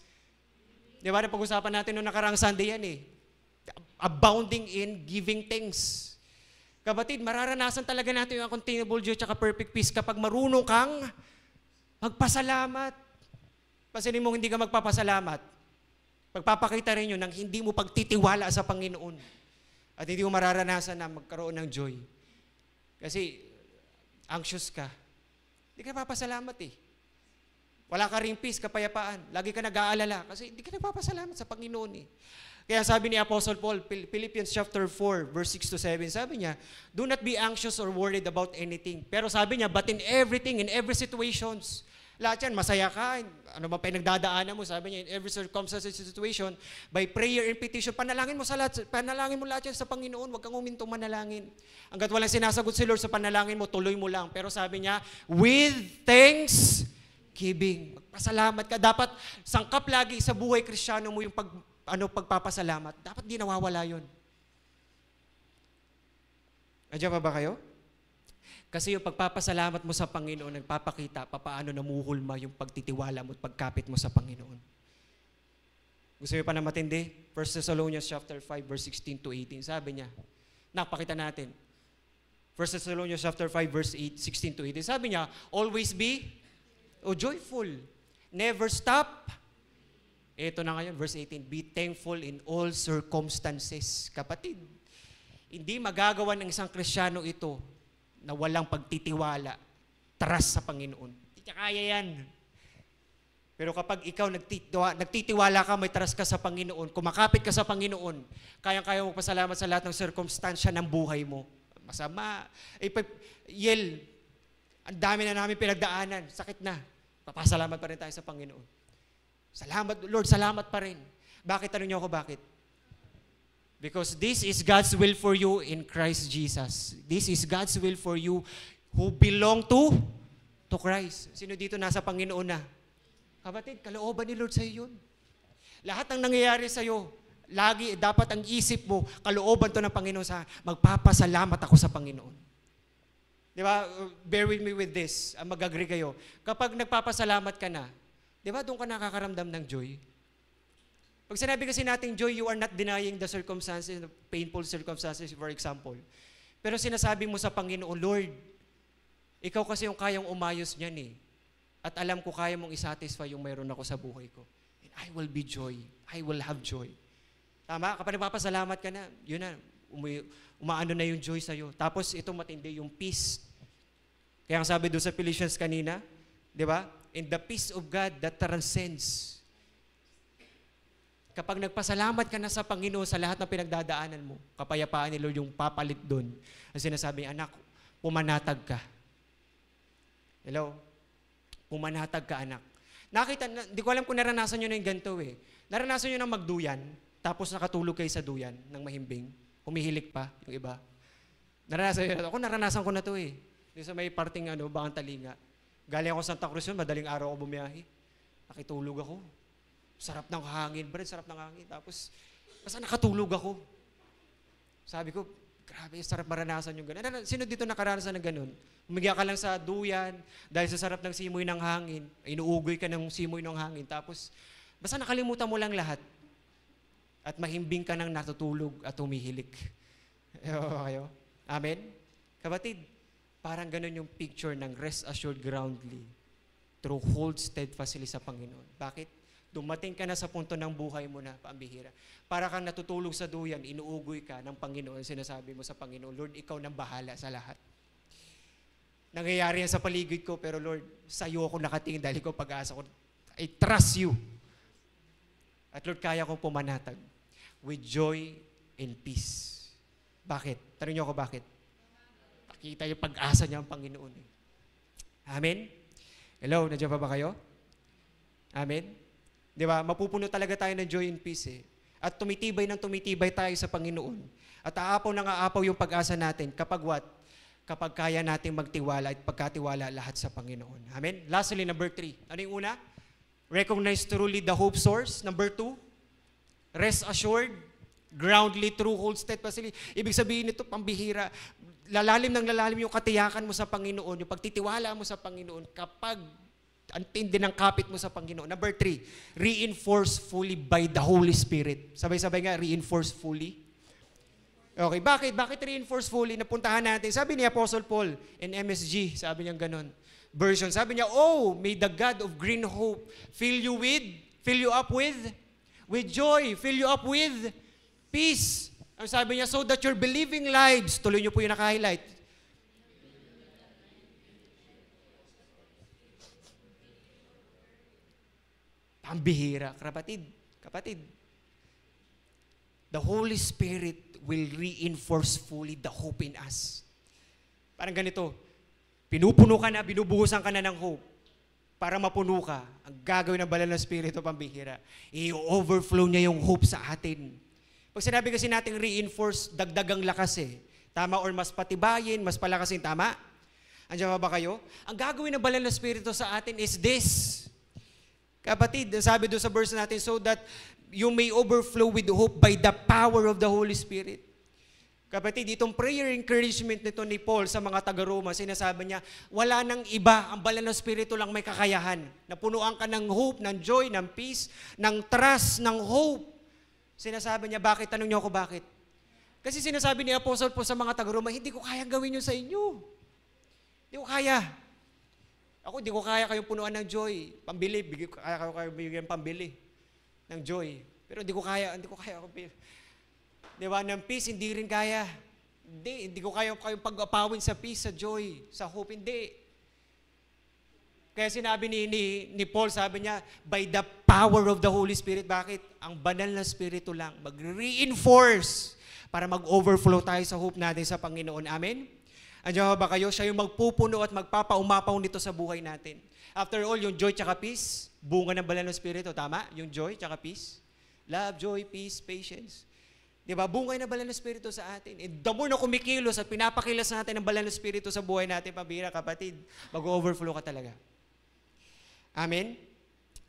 di ba, napag-usapan natin noong nakaraang Sunday yan eh. Abounding in giving thanks. Kapatid, mararanasan talaga natin yung uncontainable joy at perfect peace kapag marunong kang magpasalamat. Pansinin mo hindi ka magpapasalamat. Pagpapakita rin yun ng hindi mo pagtitiwala sa Panginoon. At hindi mo mararanasan na magkaroon ng joy. Kasi anxious ka. Hindi ka papasalamat eh. Wala ka ring peace, kapayapaan. Lagi ka nag-aalala kasi hindi ka nagpapasalamat sa Panginoon eh. Kaya sabi ni Apostle Paul, Philippians chapter 4, verse 6 to 7, sabi niya, do not be anxious or worried about anything. Pero sabi niya, but in everything, in every situations, lahat yan, masaya ka, ano ba pinagdadaanan mo, sabi niya, in every circumstance and situation, by prayer and petition, panalangin mo lahat yan sa Panginoon, huwag kang humintong manalangin. Hanggat walang sinasagot si Lord sa panalangin mo, tuloy mo lang. Pero sabi niya, with thanksgiving, magpasalamat ka. Dapat sangkap lagi sa buhay Kristiyano mo yung pagpapasalamat. Dapat di nawawala yun. Nandiyan pa ba kayo? Kasi yung pagpapasalamat mo sa Panginoon, nagpapakita paano namuhulma yung pagtitiwala mo at pagkapit mo sa Panginoon. Gusto niyo pa na matindi? 1 Thessalonians chapter 5, verse 16 to 18. Sabi niya, napakita natin. 1 Thessalonians chapter 5, verse 16 to 18. Sabi niya, always be joyful. Never stop. Ito na ngayon, verse 18. Be thankful in all circumstances. Kapatid, hindi magagawa ng isang Kristiyano ito na walang pagtitiwala, trust sa Panginoon. Hindi niya kaya yan. Pero kapag ikaw nagtitiwala ka, may trust ka sa Panginoon, kumakapit ka sa Panginoon, kayang-kaya mo pasalamat sa lahat ng circumstansya ng buhay mo. Masama. Ang dami na namin pinagdaanan, sakit na. Papasalamat pa rin tayo sa Panginoon. Salamat, Lord, salamat pa rin. Bakit? Tanong niyo ako bakit? Because this is God's will for you in Christ Jesus. This is God's will for you who belong to Christ. Sino dito nasa Panginoon na? Kapatid, kalooban ni Lord sa iyo yun. Lahat ng nangyayari sa iyo, lagi dapat ang isip mo, kalooban to ng Panginoon sa magpapasalamat ako sa Panginoon. Di ba? Bear with me with this. Mag-agree kayo. Kapag nagpapasalamat ka na, di ba doon ka nakakaramdam ng joy? Pag sinabi kasi natin joy, you are not denying the circumstances, the painful circumstances, for example. Pero sinasabi mo sa Panginoon, Lord, ikaw kasi yung kayang umayos niyan eh. At alam ko kaya mong isatisfy yung mayroon ako sa buhay ko. And I will be joy. I will have joy. Tama? Kapag nagpapasalamat ka na, yun na, umaano na yung joy sa'yo. Tapos ito matindi, yung peace. Kaya ang sabi doon sa Philippians kanina, di ba? And the peace of God that transcends. Kapag nagpasalamat ka na sa Panginoon sa lahat ng pinagdadaanan mo, kapayapaan ni Lord yung papalit doon. Ang sinasabi, anak, pumanatag ka. Hello? Pumanatag ka, anak. Nakita, hindi ko alam kung naranasan nyo na yung ganito eh. Naranasan nyo na magduyan, tapos nakatulog kayo sa duyan ng mahimbing. Humihilik pa yung iba. Naranasan ko na to eh. Dito sa may parting Baang Talinga. Galing ako sa Santa Cruz yun, madaling araw ako bumiyahe. Nakitulog ako. Sarap ng hangin, Brad, sarap ng hangin. Tapos, basta nakatulog ako. Sabi ko, grabe, sarap maranasan yung gano'n. Sino dito nakaranasan ng gano'n? Umiga ka lang sa duyan, dahil sa sarap ng simoy ng hangin, inuugoy ka ng simoy ng hangin, tapos, basta nakalimutan mo lang lahat. At mahimbing ka nang natutulog at humihilik. Kayo? Amen? Kapatid, parang gano'n yung picture ng rest assured groundly through hold steadfastly sa Panginoon. Bakit? Dumating ka na sa punto ng buhay mo na, pambihira. Para kang natutulog sa duyan, inuugoy ka ng Panginoon, sinasabi mo sa Panginoon, Lord, ikaw nang bahala sa lahat. Nangyayari yan sa paligid ko, pero Lord, sa iyo ako nakatingin dahil ikaw pag-asa ko. I trust you. At Lord, kaya kong pumanatag with joy and peace. Bakit? Tanong niyo ako bakit? Pakita yung pag-asa niya ang Panginoon. Amen? Hello, nandiyan pa ba kayo? Amen? Di ba? Mapupuno talaga tayo ng joy and peace eh. At tumitibay tayo sa Panginoon. At aapaw ng aapaw yung pag-asa natin kapag what? Kapag kaya natin magtiwala at pagkatiwala lahat sa Panginoon. Amen? Lastly, number 3. Ano yung una? Recognize truly the hope source. Number 2, rest assured, groundly, true, hold steadfastly. Ibig sabihin nito, pambihira, lalalim yung katiyakan mo sa Panginoon, yung pagtitiwala mo sa Panginoon kapag ang tindi ng kapit mo sa Panginoon. Number 3, reinforce fully by the Holy Spirit. Sabay-sabay nga, reinforce fully. Okay, bakit? Bakit reinforce fully? Napuntahan natin. Sabi ni Apostle Paul in MSG, sabi niya ganon. Version, sabi niya, oh, may the God of green hope fill you up with joy, fill you up with peace. Ang sabi niya, so that your believing lives, tuloy niyo po yung naka-highlight, ang bihira, kapatid. The Holy Spirit will reinforce fully the hope in us. Parang ganito, pinupuno ka na, binubuhusan ka na ng hope. Para mapuno ka, ang gagawin ng banal na Espiritu, pambihira, i-overflow niya yung hope sa atin. Pag sinabi kasi natin reinforce, dagdagang lakas eh. Tama or mas patibayin, mas palakasin, tama? Andiyan ba kayo? Ang gagawin ng banal na Espiritu sa atin is this. Kapatid, sabi doon sa verse natin, so that you may overflow with hope by the power of the Holy Spirit. Kapatid, itong prayer encouragement nito ni Paul sa mga taga-Roma, sinasabi niya, wala nang iba, ang banal na Espiritu lang may kakayahan. Napunuan ka ng hope, ng joy, ng peace, ng trust, ng hope. Sinasabi niya, bakit? Tanong niyo ako bakit? Kasi sinasabi ni Apostle po sa mga taga-Roma, hindi ko kayang gawin yun sa inyo. Hindi ko kaya. Ako, di ko kaya kayong punuan ng joy. Pambili, kaya kayo bigyan pambili ng joy. Pero hindi ko kaya. Di ba, ng peace, hindi rin kaya. Hindi ko kaya kayong pag-apawin sa peace, sa joy, sa hope, hindi. Kaya sinabi ni Paul, sabi niya, by the power of the Holy Spirit. Bakit? Ang banal na Espiritu lang mag-reinforce para mag-overflow tayo sa hope natin sa Panginoon. Amen? Andiyan ba kayo? Siya yung magpupuno at magpapaumapaw nito sa buhay natin. After all, yung joy tsaka peace, bunga ng banal na Espiritu. Tama? Yung joy tsaka peace. Love, joy, peace, patience. Diba? Bunga ng banal na Espiritu sa atin. And the more na kumikilos at pinapakilos natin ng banal na Espiritu sa buhay natin, pabira, kapatid, mag-overflow ka talaga. Amen?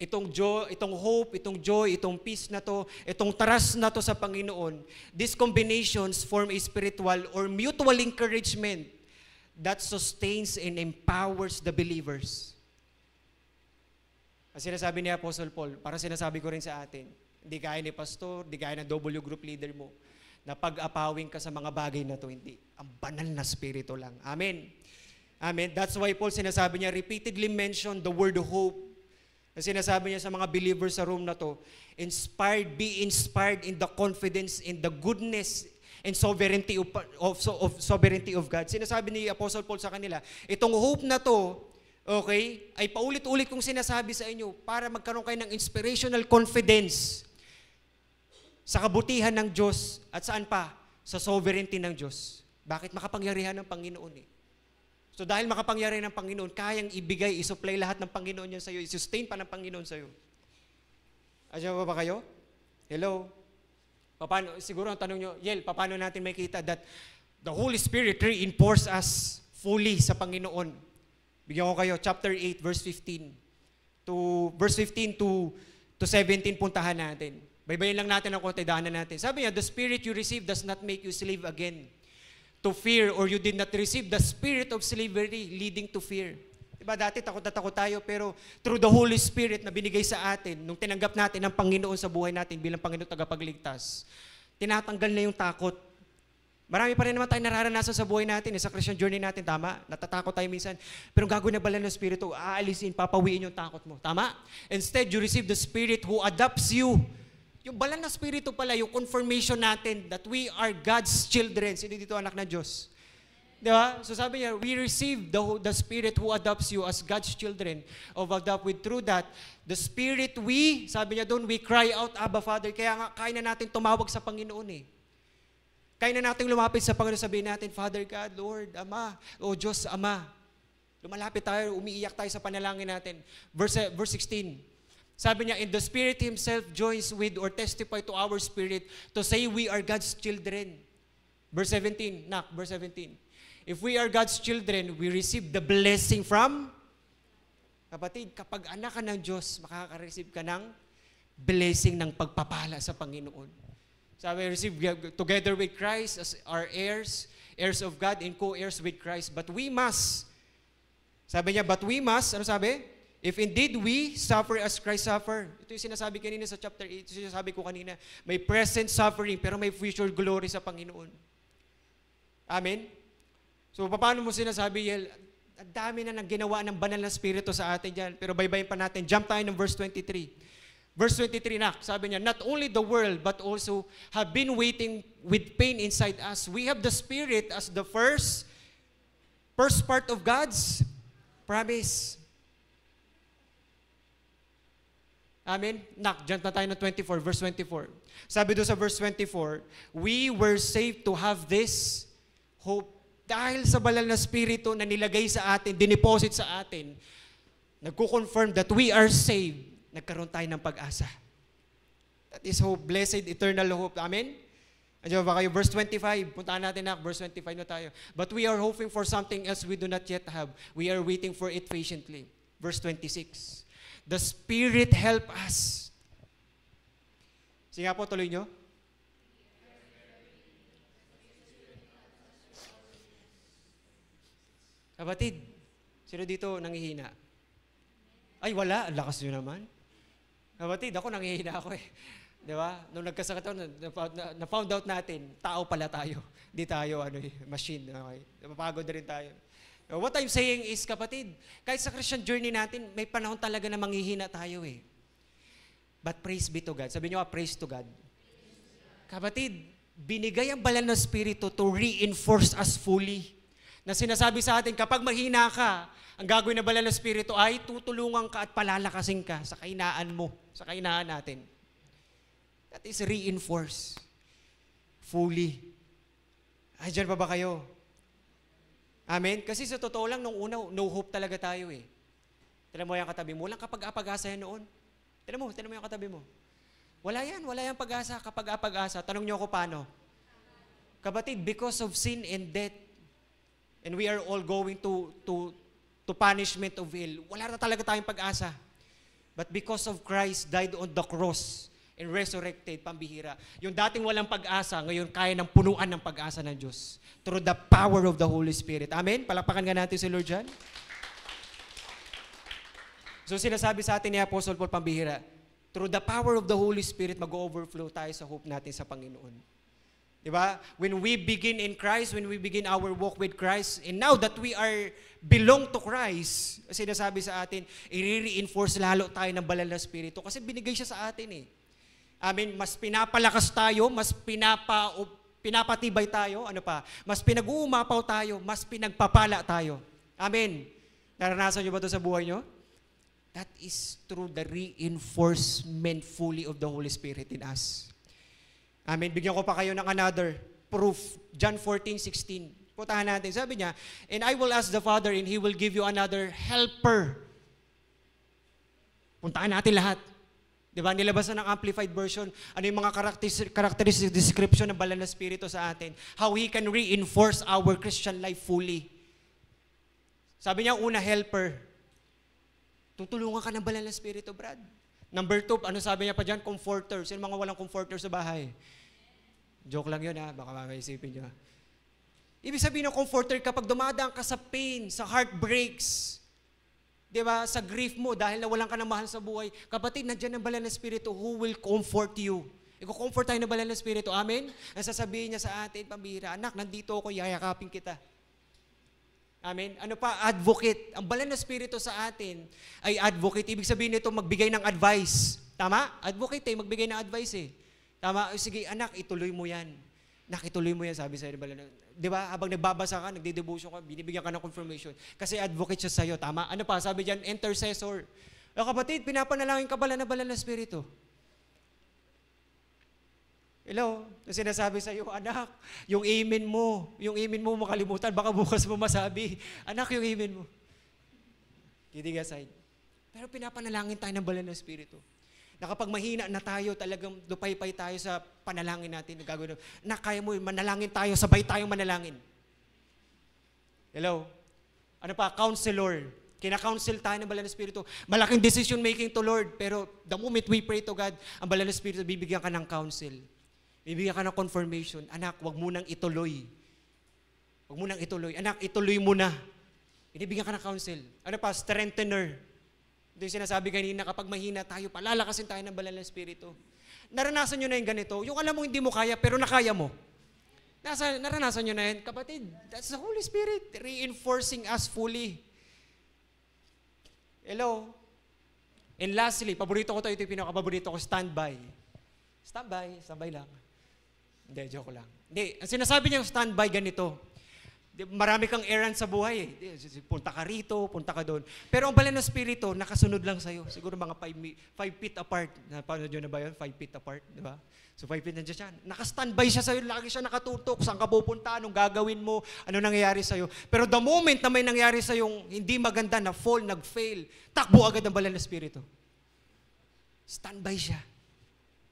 Itong joy, itong hope, itong joy, itong peace na to, itong trust na to sa Panginoon, these combinations form a spiritual or mutual encouragement that sustains and empowers the believers. Ang sinasabi ni Apostle Paul, para sinasabi ko rin sa atin, hindi kaya ni pastor, hindi kaya ng W group leader mo, na pag-apawin ka sa mga bagay na to, hindi. Ang banal na Espiritu lang. Amen. Amen? That's why Paul sinasabi niya, repeatedly mention the word hope. Na sinasabi niya sa mga believers sa room na to, be inspired in the confidence, in the goodness, and sovereignty of God. Sinasabi ni Apostle Paul sa kanila, itong hope na to, okay, ay paulit-ulit kong sinasabi sa inyo para magkaroon kayo ng inspirational confidence sa kabutihan ng Diyos at saan pa? Sa sovereignty ng Diyos. Bakit? Makapangyarihan ng Panginoon eh. So dahil makapangyarihan ng Panginoon, kayang ibigay, isupply lahat ng Panginoon niya sa iyo, isustain pa ng Panginoon sa iyo. Asya ba kayo? Hello? Paano, siguro ang tanong nyo, Yel, paano natin makita that the Holy Spirit reinforce us fully sa Panginoon? Bigyan ko kayo, chapter 8, verse 15. Verse 15 to 17, puntahan natin. Baybayin lang natin ang konti, daanan natin. Sabi niya, the Spirit you receive does not make you slave again to fear, or you did not receive the spirit of slavery leading to fear. Diba, dati takot na takot tayo, pero through the Holy Spirit na binigay sa atin, nung tinanggap natin ang Panginoon sa buhay natin bilang Panginoon tagapagligtas, tinatanggal na yung takot. Marami pa rin naman tayong nararanasan sa buhay natin, sa Christian journey natin, tama? Natatakot tayo minsan. Pero gagawin na bala ng Espiritu, aalisin, papawiin yung takot mo. Tama? Instead, you receive the Spirit who adopts you. Yung banal na Espiritu pala, yung confirmation natin that we are God's children. Sino dito anak ng Diyos? Di ba? So sabi niya, we receive the Spirit who adopts you as God's children. Through that, the Spirit sabi niya doon, we cry out, Abba Father. Kaya nga, kaya na natin tumawag sa Panginoon eh. Kaya na natin lumapit sa Panginoon, sabihin natin, Father God, Lord, Ama, O Diyos, Ama. Lumalapit tayo, umiiyak tayo sa panalangin natin. Verse 16. Sabi niya, and the Spirit Himself joins with or testify to our spirit to say we are God's children. Verse 17, verse 17. If we are God's children, we receive the blessing from, kapatid, kapag anak ka ng Diyos, makaka-receive ka ng blessing ng pagpapala sa Panginoon. Sabi, receive together with Christ as our heirs, heirs of God and co-heirs with Christ. But we must, ano sabi? If indeed we suffer as Christ suffer. Ito yung sinasabi kanina sa chapter 8. Ito yung sinasabi ko kanina. May present suffering pero may future glory sa Panginoon. Amen? So, paano mo sinasabi, Yel? Ang dami na nang ginawa ng banal na Espiritu sa atin dyan. Pero baybayin pa natin. Jump tayo ng verse 23. Verse 23 sabi niya, not only the world but also have been waiting with pain inside us. We have the Spirit as the first part of God's promise. Amen? Diyan na tayo ng 24, verse 24. Sabi doon sa verse 24, we were saved to have this hope. Dahil sa banal na Espiritu na nilagay sa atin, dineposit sa atin, nagko-confirm that we are saved, nagkaroon tayo ng pag-asa. That is hope, blessed, eternal hope. Amen? Andiyan ba kayo? Verse 25, puntaan natin verse 25 na tayo. But we are hoping for something else we do not yet have. We are waiting for it patiently. Verse 26. The Spirit help us. Sige nga po, tuloy nyo. Kapatid, sino dito nangihina? Ay, wala. Ang lakas nyo naman. Kapatid, ako nangihina ako eh. Di ba? Nung nagkasakit ako, na-found out natin, tao pala tayo. Hindi tayo, machine. Okay? Napapagod na rin tayo. What I'm saying is, kapatid, kahit sa Christian journey natin, may panahon talaga na manghihina tayo eh. But praise be to God. Sabi niyo praise to God. Kapatid, binigay ang banal na Espiritu to reinforce us fully. Na sinasabi sa atin, kapag mahina ka, ang gagawin na banal na Espiritu ay tutulungan ka at palalakasin ka sa kahinaan mo, sa kahinaan natin. That is reinforce fully. Ay, dyan pa ba kayo? Amen? Kasi sa totoo lang, nung una, no hope talaga tayo eh. Tignan mo yung katabi mo. Walang kapag-apag-asa yan noon. Tignan mo yung katabi mo. Wala yan pag-asa, kapag-apag-asa. Tanong niyo ako paano? Kapatid, because of sin and death, and we are all going to punishment of hell, wala na talaga tayong pag-asa. But because of Christ died on the cross and resurrected, pambihira. Yung dating walang pag-asa, ngayon kaya ng punuan ng pag-asa ng Diyos. Through the power of the Holy Spirit. Amen? Palakpakan nga natin si Lord dyan. So sinasabi sa atin ni Apostle Paul, pambihira, through the power of the Holy Spirit, mag-overflow tayo sa hope natin sa Panginoon. Di ba? When we begin in Christ, when we begin our walk with Christ, and now that we are belong to Christ, sinasabi sa atin, i-reinforce lalo tayo ng banal na Espiritu kasi binigay siya sa atin eh. Amen. Mas pinapalakas tayo, mas pinapatibay tayo, ano pa? Mas pinag-uumapaw tayo, mas pinagpapala tayo. Amen. Naranasan niyo ba ito sa buhay niyo? That is through the reinforcement fully of the Holy Spirit in us. Amen. Bigyan ko pa kayo ng another proof. John 14:16. Puntahan natin. Sabi niya, and I will ask the Father and He will give you another helper. Puntahan natin lahat. Diba? Nilabasan ng Amplified Version. Ano yung mga characteristic description ng Banal na Espiritu sa atin. How He can reinforce our Christian life fully. Sabi niya, una, helper. Tutulungan ka ng Banal na Espiritu, Brad. Number 2, ano sabi niya pa dyan? Comforter. Sino mga walang comforter sa bahay? Joke lang yun ha, baka mamaisipin niyo. Ibig sabihin ng comforter, kapag dumadaan ka sa pain, sa heartbreaks, di ba, sa grief mo, dahil nawalan ka ng mahal sa buhay, kapatid, nandiyan ang Banal na Espiritu who will comfort you. Iko-comfort tayo ng Banal na Espiritu. Amen? Ang sasabihin niya sa atin, pambihira, anak, nandito ako, yayakapin kita. Amen? Ano pa? Advocate. Ang Banal na Espiritu sa atin ay advocate. Ibig sabihin nito, magbigay ng advice. Tama? Advocate magbigay ng advice eh. Tama? Sige, anak, ituloy mo yan. Anak, ituloy mo yan, sabi sa'yo. Di ba? Habang nagbabasa ka, nagde-devotion ka, binibigyan ka ng confirmation. Kasi advocate siya sa'yo. Tama? Ano pa? Sabi dyan, intercessor. O kapatid, pinapanalangin ka Banal na Espiritu. Hello? Sinasabi sa iyo, anak, yung amen mo makalimutan, baka bukas mo masabi, anak, yung amen mo. Kidding aside. Pero pinapanalangin tayo ng Banal na Espiritu. Na kapag mahina na tayo, talagang lupaypay tayo sa panalangin natin. Na kaya mo, manalangin tayo, sabay tayong manalangin. Hello? Ano pa? Counselor. Kina-counsel tayo ng Banal na Espiritu. Malaking decision making to Lord, pero the moment we pray to God, ang Banal na Espiritu, bibigyan ka ng counsel. Bibigyan ka ng confirmation. Anak, wag mo nang ituloy. Wag mo nang ituloy. Anak, ituloy mo na. Binibigyan ka ng counsel. Ano pa? Strengthener. Ito yung sinasabi kanina, kapag mahina tayo, palalakasin tayo ng Banal na Espiritu. Naranasan nyo na yung ganito. Yung alam mo hindi mo kaya, pero nakaya mo. Naranasan nyo na yan. Kapatid, that's the Holy Spirit reinforcing us fully. Hello? And lastly, paborito ko ito yung pinakapaborito ko, standby. Standby lang. Hindi, joke lang. Hindi, ang sinasabi niya standby ganito. Marami kang errand sa buhay eh. Punta ka rito, punta ka doon. Pero ang Banal na Espiritu, nakasunod lang sa'yo. Siguro mga 5 feet apart. Napanood nyo na ba yun? 5 feet apart, di ba? So 5 feet nandiyan siya. Naka-standby siya sa'yo. Lagi siya nakatutok. Saan ka pupunta? Anong gagawin mo? Ano nangyayari sa'yo? Pero the moment na may nangyari sa'yong hindi maganda, na fall, nag-fail, takbo agad ang Banal na Espiritu. Standby siya.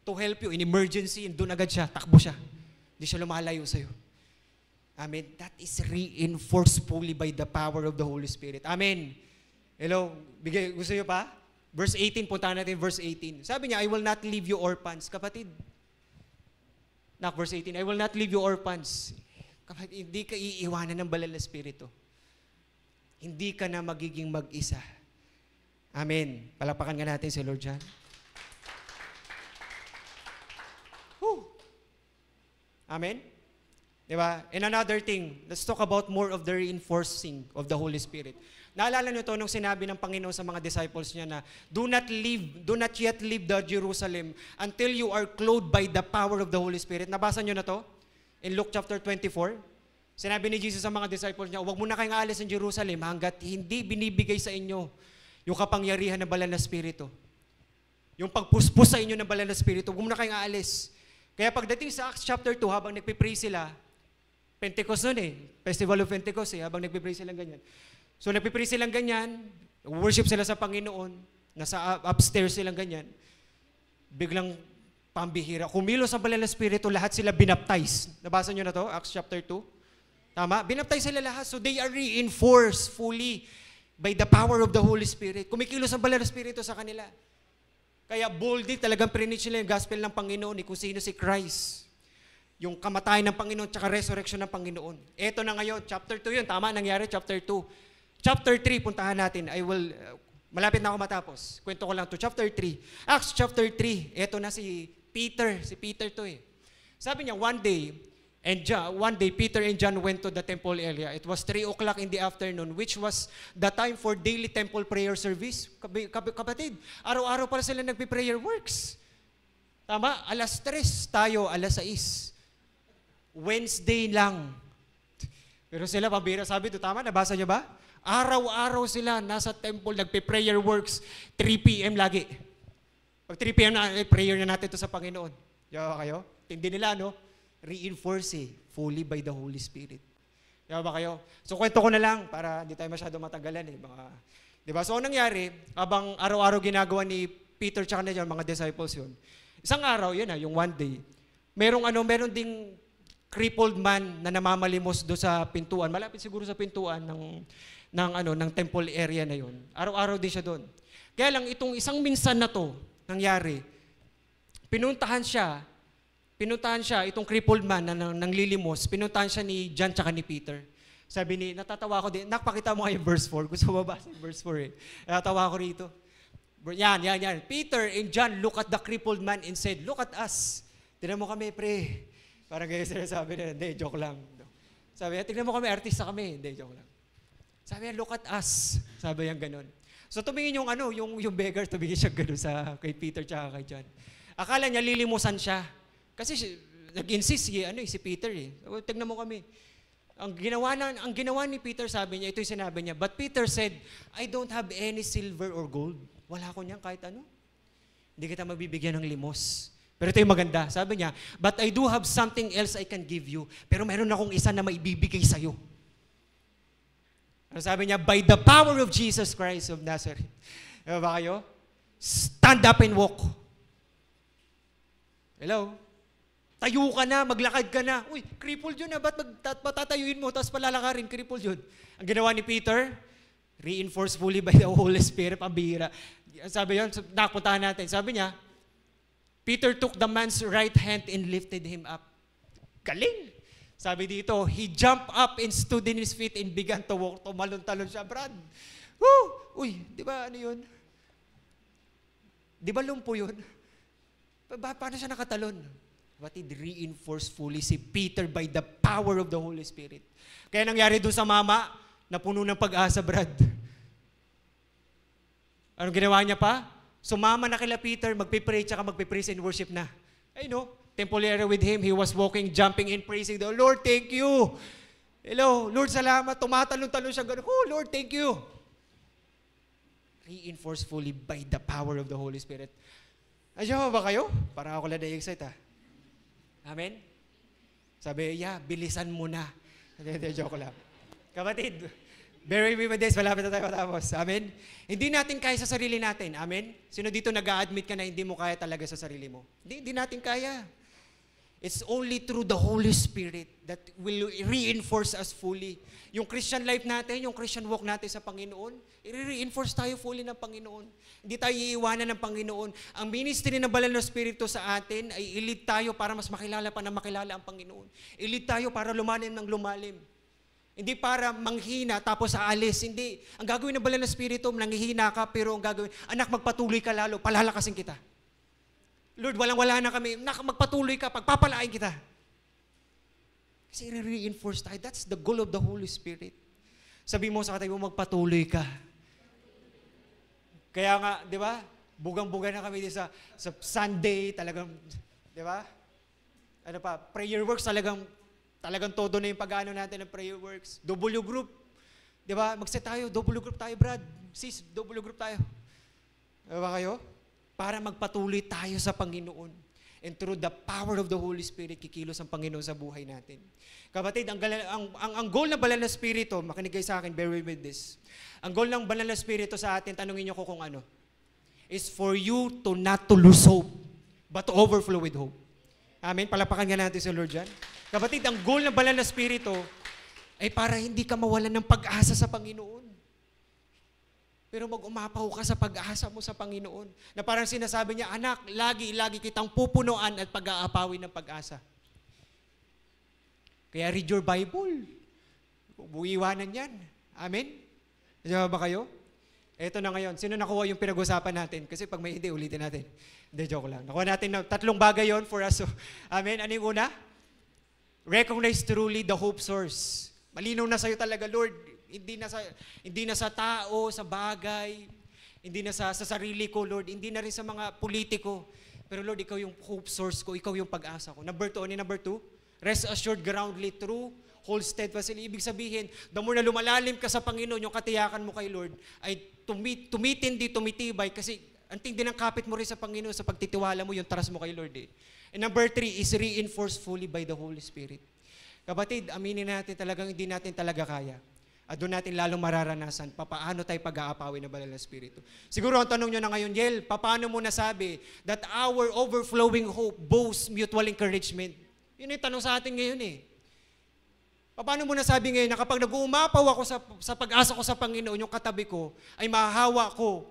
To help you in emergency, doon agad siya, takbo siya. Hindi siya lumalayo sa'yo. Amen. That is reinforced fully by the power of the Holy Spirit. Amen. Hello? Gusto niyo pa? Verse 18, puntahan natin verse 18. Sabi niya, I will not leave you orphans. Kapatid, verse 18, I will not leave you orphans. Kapatid, hindi ka iiwanan ng Banal na Espiritu. Hindi ka na magiging mag-isa. Amen. Palapakan nga natin si Lord John. Amen? Diba? And another thing, let's talk about more of the reinforcing of the Holy Spirit. Naalala nyo to nung sinabi ng Panginoon sa mga disciples niya na, do not yet leave the Jerusalem until you are clothed by the power of the Holy Spirit. Nabasa nyo na to? In Luke chapter 24. Sinabi ni Jesus sa mga disciples niya, huwag muna kayong aalis ng Jerusalem hanggat hindi binibigay sa inyo yung kapangyarihan ng Banal na Espiritu. Yung pagpuspos sa inyo ng Banal na Espiritu, huwag muna kayong aalis. Kaya pagdating sa Acts chapter 2, habang nagpipray sila, Pentecost nun eh, Festival of Pentecost eh, habang nagpipray silang ganyan. So nagpipray silang ganyan, worship sila sa Panginoon, nasa upstairs silang ganyan, biglang pambihira. Kumilos sa Banal na Espiritu, lahat sila binaptize. Nabasa nyo na to, Acts chapter 2? Tama? Binaptize sila lahat, so they are reinforced fully by the power of the Holy Spirit. Kumikilos ang Banal na Espiritu sa kanila. Kaya boldly talagang preach nila yung gospel ng Panginoon kung sino si Christ. Yung kamatayan ng Panginoon tsaka resurrection ng Panginoon. Eto na ngayon, chapter 2 yun. Tama, nangyari, chapter 2. Chapter 3, puntahan natin. Malapit na ako matapos. Kwento ko lang to. Chapter 3. Acts chapter 3. Eto na si Peter. Si Peter to eh. Sabi niya, one day, And one day, Peter and John went to the temple area. It was 3 o'clock in the afternoon, which was the time for daily temple prayer service. Kapatid, araw-araw pala sila nagpi-prayer works. Tama? Alas 3, tayo alas 6. Wednesday lang. Pero sila, pabira, sabi ito, tama? Nabasa niyo ba? Araw-araw sila nasa temple, nagpi-prayer works, 3 p.m. lagi. Pag 3 p.m. na, prayer na natin ito sa Panginoon. Yawa kayo? Tindi nila, no? Reinforce fully by the Holy Spirit. Yawa ba kayo? So, kwento ko na lang para hindi tayo masyado matagalan. Diba? So, anong nangyari, habang araw-araw ginagawa ni Peter tsaka na dyan, mga disciples yun. Isang araw, yun yung one day, meron ding crippled man na namamalimos do sa pintuan. Malapit siguro sa pintuan ng temple area na yun. Araw-araw din siya doon. Kaya lang, itong isang minsan na to, nangyari, pinuntahan siya, itong crippled man na nanglilimos, pinuntahan siya ni John tsaka ni Peter. Sabi ni, natatawa ko din, nakpakita mo nga yung verse 4, gusto mo ba yung verse 4 eh. Natatawa ko rito. Yan. Peter and John look at the crippled man and said, look at us. Tignan mo kami, pre. Parang ganyan sila sabi nila, hindi, joke lang. Sabi niya, tignan mo kami, artista kami. Hindi, joke lang. Sabi niya, look at us. Sabi niya ganun. So tumingin yung beggar, tumingin siya ganun kay Peter tsaka kay John. Akala niya lilimusan siya. Kasi nag-insist si Peter eh. Tignan mo kami. Ang ginawa ni Peter, sabi niya, ito yung sinabi niya, but Peter said, I don't have any silver or gold. Wala ko niyan kahit ano. Hindi kita mabibigyan ng limos. Pero ito yung maganda. Sabi niya, but I do have something else I can give you. Pero meron akong isa na maibibigay sa'yo. Ano sabi niya? By the power of Jesus Christ of Nazareth. Diba ba kayo? Stand up and walk. Hello? Tayo ka na, maglakad ka na. Uy, crippled yun na. Ba't matatayuin mo? Tapos palalakarin, crippled yun. Ang ginawa ni Peter, reinforced fully by the Holy Spirit, pambira. Sabi yun, napuntahan natin. Sabi niya, Peter took the man's right hand and lifted him up. Galing! Sabi dito, he jumped up and stood in his feet and began to walk. Tumalon-talon siya, Brad. Woo! Uy, di ba ano yun? Di ba lumpo yun? Paano siya nakatalon? But it reinforced fully si Peter by the power of the Holy Spirit. Kaya nangyari doon sa mama, na puno ng pag-asa, Brad. Anong ginawa niya pa? Sumama na kila Peter, magpipray, tsaka magpipraise and worship na. Ay no, temple area with him, he was walking, jumping and praising the Lord, thank you. Hello, Lord, salamat. Tumatalon-talon siya gano'n. Oh, Lord, thank you. Reinforced fully by the power of the Holy Spirit. Asya ba kayo? Parang ako lang na-excite Amen? Sabi, bilisan mo na. Hindi, joke lang. Kapatid, bear with me with this, malapit na tayo matapos. Amen? Hindi natin kaya sa sarili natin. Amen? Sino dito nag-a-admit ka na hindi mo kaya talaga sa sarili mo? Hindi natin kaya. It's only through the Holy Spirit that will reinforce us fully. Yung Christian life natin, yung Christian walk natin sa Panginoon, i-reinforce tayo fully ng Panginoon. Hindi tayo iiwanan ng Panginoon. Ang ministry ng Banal na Espiritu sa atin ay i-lead tayo para mas makilala pa na makilala ang Panginoon. I-lead tayo para lumalim ng lumalim. Hindi para manghina tapos aalis. Hindi. Ang gagawin ng Banal na Espiritu, nanghihina ka, pero ang gagawin, anak, magpatuloy ka lalo, palalakasin kita. Lord, walang-wala na kami. Magpatuloy ka, pagpapalain kita. Kasi i-reinforce tayo. That's the goal of the Holy Spirit. Sabi mo sa katabi mo, magpatuloy ka. Kaya nga, di ba? Bugang-buga na kami sa Sunday, talagang, di ba? Ano pa, prayer works, talagang todo na yung pag-ano natin ng prayer works. W group. Di ba? Mag-set tayo, W group tayo, Brad. Sis, W group tayo. Di ba kayo? Para magpatuloy tayo sa Panginoon. And through the power of the Holy Spirit, kikilos ang Panginoon sa buhay natin. Kapatid, ang goal ng Banal na Espiritu, makinig kayo sa akin, bear with this. Ang goal ng Banal na Espiritu sa atin, tanungin niyo ko kung ano, is for you to not to lose hope, but to overflow with hope. Amen? Palapakan nga natin sa Lord dyan. Kapatid, ang goal ng Banal na Espiritu ay para hindi ka mawalan ng pag-asa sa Panginoon. Pero mag-umapaw ka sa pag-asa mo sa Panginoon. Na parang sinasabi niya, anak, lagi kitang pupunuan at pag-aapawin ng pag-asa. Kaya read your Bible. Buiwanan yan. Amen? Diyan ba kayo? Ito na ngayon. Sino nakuha yung pinag-usapan natin? Kasi pag may hindi, ulitin natin. Hindi, joke lang. Nakuha natin na 3 bagay yon for us. So, amen? Ano yung una? Recognize truly the hope source. Malinaw na sa'yo talaga, Lord. Hindi na sa tao, sa bagay, hindi na sa sarili ko, Lord. Hindi na rin sa mga politiko. Pero Lord, ikaw yung hope source ko. Ikaw yung pag-asa ko. Number 2, number 2, rest assured, groundly, true, hold steadfastly. Ibig sabihin, the more na lumalalim ka sa Panginoon, yung katiyakan mo kay Lord, ay tumitindi, tumitibay, kasi ang tindi ng kapit mo rin sa Panginoon, sa pagtitiwala mo, yung trust mo kay Lord eh. And number 3 is reinforced fully by the Holy Spirit. Kapatid, aminin natin talagang hindi natin talaga kaya. At doon natin lalong mararanasan paano tayo pag-aapawin ng banal na Espiritu. Siguro ang tanong nyo na ngayon, Yel, paano mo nasabi that our overflowing hope boasts mutual encouragement? Yun yung tanong sa atin ngayon eh. Paano mo nasabi ngayon na kapag nag-uumapaw ako sa pag-asa ko sa Panginoon, yung katabi ko, ay mahahawa ko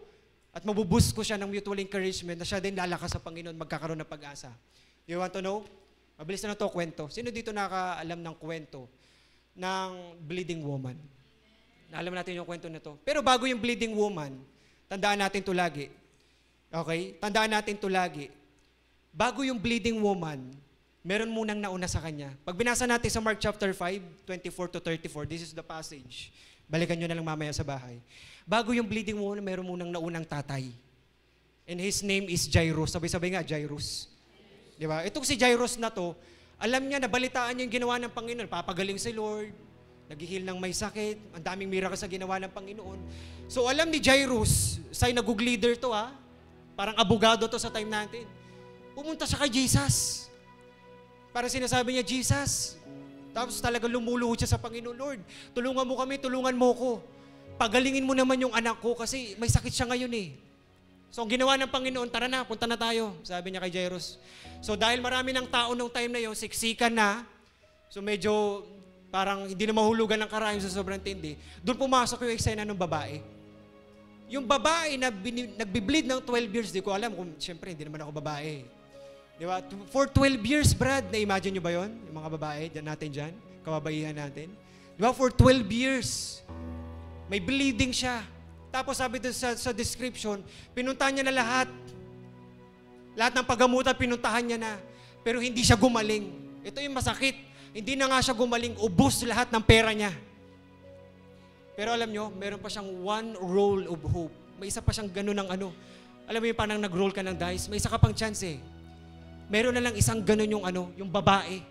at mabuboost ko siya ng mutual encouragement na siya din lalakas sa Panginoon, magkakaroon ng pag-asa. Do you want to know? Mabilis na to kwento. Sino dito nakakaalam ng kwento ng bleeding woman? Alam natin yung kwento na to. Pero bago yung bleeding woman, tandaan natin to lagi. Okay? Tandaan natin to lagi. Bago yung bleeding woman, meron munang nauna sa kanya. Pag binasa natin sa Mark chapter 5, 24 to 34, this is the passage. Balikan nyo na lang mamaya sa bahay. Bago yung bleeding woman, meron munang naunang tatay. And his name is Jairus. Sabay-sabay nga, Jairus. Di ba? Itong si Jairus na to, alam niya, nabalitaan niya yung ginawa ng Panginoon. Papagaling si Lord. Nag-heal ng may sakit, ang daming miracle sa ginawa ng Panginoon. So alam ni Jairus, say na good leader to parang abogado to sa time natin. Pumunta siya kay Jesus. Para sinasabi niya, Jesus. Tapos talaga lumuluhod siya sa Panginoon, Lord, tulungan mo kami, tulungan mo ko. Pagalingin mo naman yung anak ko kasi may sakit siya ngayon eh. So ang ginawa ng Panginoon, tara na, punta na tayo, sabi niya kay Jairus. So dahil marami ng tao nung time na yon, siksikan na, so medyo parang hindi na mahulugan ng karayom sa sobrang tindi, doon pumasok yung eksena ng babae. Yung babae na nagbi-bleed ng 12 years, di ko alam kung, siyempre, hindi naman ako babae. Di ba? For 12 years, Brad, na-imagine nyo ba yon? Yung mga babae, dyan natin dyan, kababaihan natin. Di ba? For 12 years, may bleeding siya. Tapos sabi doon sa description, pinuntahan niya na lahat. Lahat ng paggamutan, pinuntahan niya na. Pero hindi siya gumaling. Ito yung masakit. Hindi na nga siya gumaling, ubos lahat ng pera niya. Pero alam nyo, meron pa siyang one roll of hope. May isa pa siyang gano'n ng ano. Alam mo yung parang nag-roll ka ng dice, may isa ka pang chance eh. Meron na lang isang gano'n yung babae.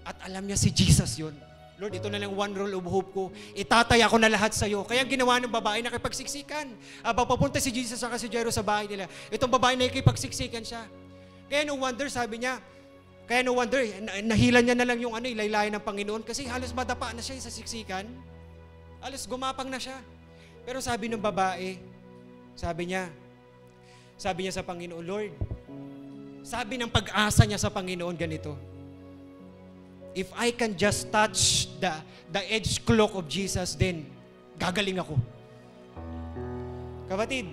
At alam niya si Jesus yun. Lord, ito na lang one roll of hope ko. Itataya ko na lahat sa'yo. Kaya ginawa ng babae, nakipagsiksikan. Habang papunta si Jesus sa si Jairus sa bahay nila, itong babae nakipagsiksikan siya. Kaya no wonder, sabi niya, nahilan niya na lang yung ilaylayan ng Panginoon kasi halos madapa na siya sa siksikan. Halos gumapang na siya. Pero sabi ng babae, sabi niya sa Panginoon, Lord, sabi ng pag-asa niya sa Panginoon ganito, if I can just touch the edge cloak of Jesus, then gagaling ako. Kapatid,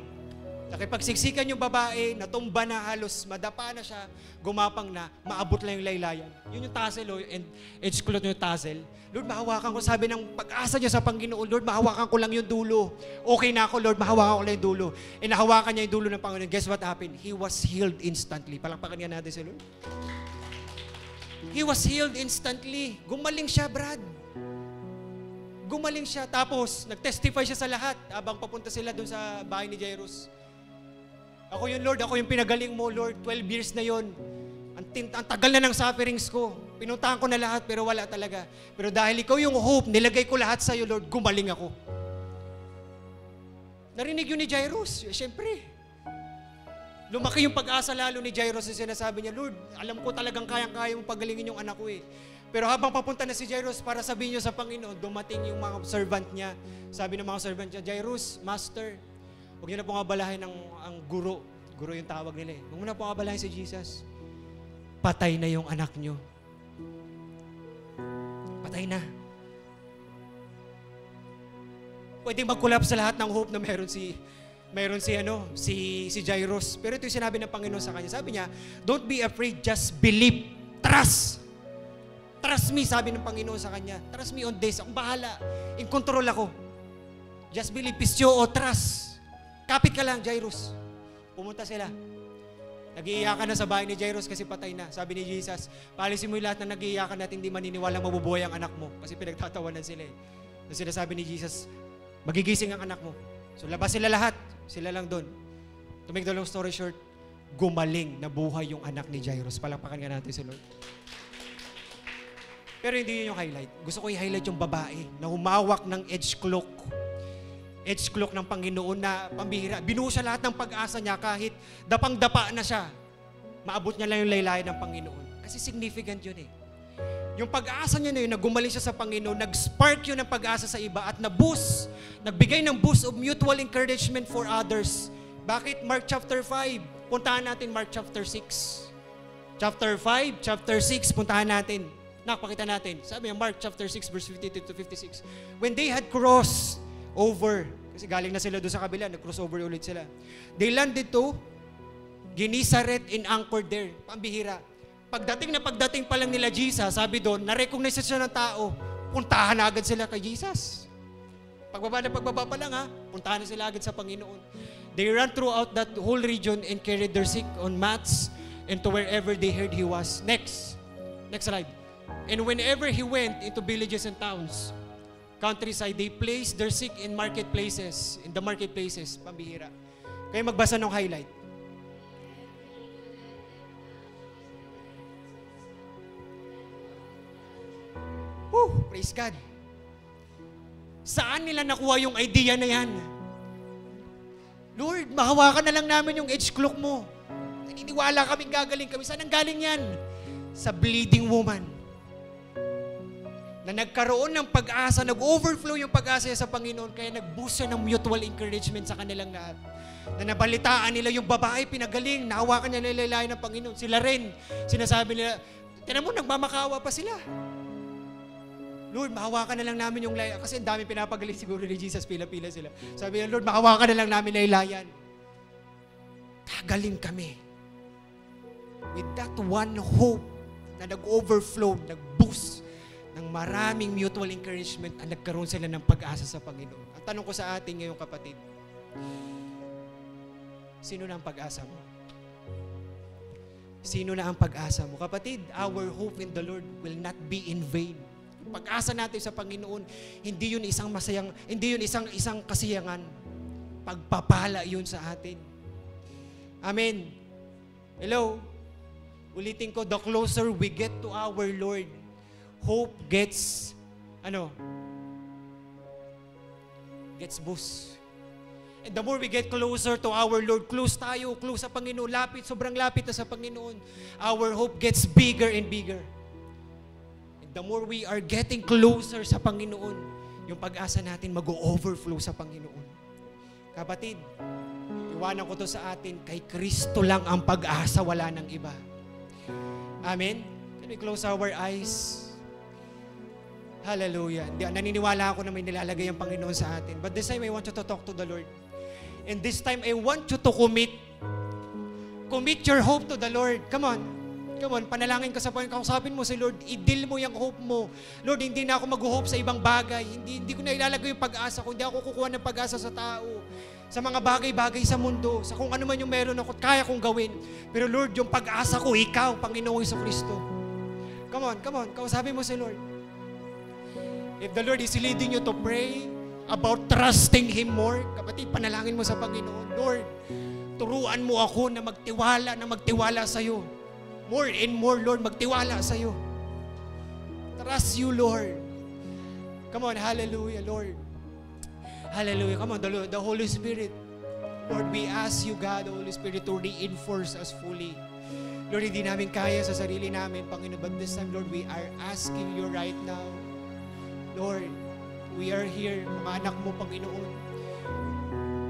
nakipagsiksikan yung babae, natumba na halos, madapa na siya, gumapang na, maabot lang yung laylayan. Yun yung tassel, and edge cloth yung tassel. Lord, mahawakan ko, sabi ng pag-asa niya sa Panginoon, Lord, mahawakan ko lang yung dulo. Okay na ako, Lord, mahawakan ko lang yung dulo. E nahawakan niya yung dulo ng Panginoon. Guess what happened? He was healed instantly. Palakpakan niya natin si Lord. He was healed instantly. Gumaling siya, Brad. Gumaling siya. Tapos, nag-testify siya sa lahat habang papunta sila dun sa bahay ni Jairus. Ako yun, Lord. Ako yung pinagaling mo, Lord. 12 years na yon. Ang tagal na ng sufferings ko. Pinuntahan ko na lahat, pero wala talaga. Pero dahil ikaw yung hope, nilagay ko lahat sa'yo, Lord, gumaling ako. Narinig yun ni Jairus. Siyempre. Lumaki yung pag-asa lalo ni Jairus na sinasabi niya, Lord, alam ko talagang kayang-kaya mong pagalingin yung anak ko eh. Pero habang papunta na si Jairus para sabihin niyo sa Panginoon, dumating yung mga servant niya. Sabi ng mga servant niya, Jairus, Master, huwag niyo na pong abalahin ang guro. Guro yung tawag nila eh. Huwag mo na pong abalahin si Jesus. Patay na yung anak niyo. Patay na. Pwedeng mag-collapse sa lahat ng hope na meron si Jairus. Pero ito yung sinabi ng Panginoon sa kanya. Sabi niya, don't be afraid, just believe. Trust. Trust me, sabi ng Panginoon sa kanya. Trust me on this. Akong bahala. In control ako. Just believe, pistyo o trust. Kapit ka lang, Jairus. Pumunta sila. Nag-iiyakan na sa bahay ni Jairus kasi patay na. Sabi ni Jesus, paalisin mo yung lahat na nag-iiyakan at hindi maniniwalang mabubuhay ang anak mo. Kasi pinagtatawanan sila eh. So sinasabi ni Jesus, magigising ang anak mo. So labas sila lahat. Sila lang doon. To make the long story short, gumaling na buhay yung anak ni Jairus. Palakpakan nga natin si Lord. Pero hindi yun yung highlight. Gusto ko i-highlight yung babae na humawak ng edge cloak. Edge cloak ng Panginoon na pambihira. Binuo siya lahat ng pag-asa niya kahit dapang-dapa na siya. Maabot niya lang yung laylayan ng Panginoon. Kasi significant yun eh. Yung pag-asa niya na yun, na gumaling siya sa Panginoon, nag-spark yun ng pag-asa sa iba at na-boost, nagbigay ng boost of mutual encouragement for others. Bakit? Mark chapter 5. Puntahan natin Mark chapter 6. Chapter 5, chapter 6, puntahan natin. Nakapakita natin. Sabi niya, Mark chapter 6, verse 52 to 56. When they had crossed over, kasi galing na sila doon sa kabila, nag-cross over ulit sila. They landed to Gennesaret and anchored there. Pambihira. Pagdating pa lang nila Jesus, sabi doon, na-recognize siya ng tao, puntahan na agad sila kay Jesus. Pagbaba pa lang ha, puntahan na sila agad sa Panginoon. They ran throughout that whole region and carried their sick on mats and to wherever they heard he was. Next slide. And whenever he went into villages and towns, countryside, they placed their sick in the marketplaces. Pambihira. Kaya magbasa ng highlight. Praise God. Saan nila nakuha yung idea na yan? Lord, mahawakan na lang namin yung edge cloak mo. Naniniwala kaming gagaling kami. Saan ang galing yan? Sa bleeding woman. Na nagkaroon ng pag-asa, nag-overflow yung pag-asa sa Panginoon, kaya nag-boost siya ng mutual encouragement sa kanilang lahat. Na nabalitaan nila yung babae, pinagaling, nahawakan niya nilalayan ng Panginoon. Sila rin, sinasabi nila, tinan mo, nagmamakawa pa sila. Lord, mahawakan na lang namin yung laylayan. Kasi ang dami pinapagaling siguro ni Jesus, pila-pila sila. Sabi niya, Lord, mahawakan na lang namin laylayan. Kagaling kami. With that one hope na nag-overflow, nag-boost ng maraming mutual encouragement at nagkaroon sila ng pag-asa sa Panginoon. Ang tanong ko sa atin ngayong kapatid, sino na ang pag-asa mo? Sino na ang pag-asa mo? Kapatid, our hope in the Lord will not be in vain. Pag-asa natin sa Panginoon, hindi yun isang kasiyangan. Pagpapala yun sa atin. Amen. Hello? Ulitin ko, the closer we get to our Lord, hope gets boost. And the more we get closer to our Lord, close sa Panginoon, sobrang lapit na sa Panginoon, our hope gets bigger and bigger. The more we are getting closer sa Panginoon, yung pag-asa natin mag-overflow sa Panginoon. Kapatid, iwanan ko to sa atin, kay Kristo lang ang pag-asa, wala nang iba. Amen? Can we close our eyes? Hallelujah. Naniniwala ako na may nilalagay ang Panginoon sa atin. But this time, I want you to talk to the Lord. And this time, I want you to commit your hope to the Lord. Come on, panalangin ka sa Panginoon. Kausapin mo si Lord, i-deal mo yung hope mo. Lord, hindi na ako mag-hope sa ibang bagay. Hindi ko na ilalagay yung pag-asa ko. Hindi ako kukuha ng pag-asa sa tao. Sa mga bagay-bagay sa mundo. Sa kung ano man yung meron ako, kaya kong gawin. Pero Lord, yung pag-asa ko, ikaw, Panginoong Jesucristo. Come on. Kausapin mo si Lord. If the Lord is leading you to pray about trusting Him more, kapatid, panalangin mo sa Panginoon. Lord, turuan mo ako na magtiwala sa'yo. More and more, Lord, magtiwala sa'yo. Trust you, Lord. Come on, hallelujah, Lord. Hallelujah. Come on, the Holy Spirit. Lord, we ask you, God, the Holy Spirit, to reinforce us fully. Lord, hindi namin kaya sa sarili namin, Panginoon, but this time, Lord, we are asking you right now. Lord, we are here, mga anak mo, Panginoon.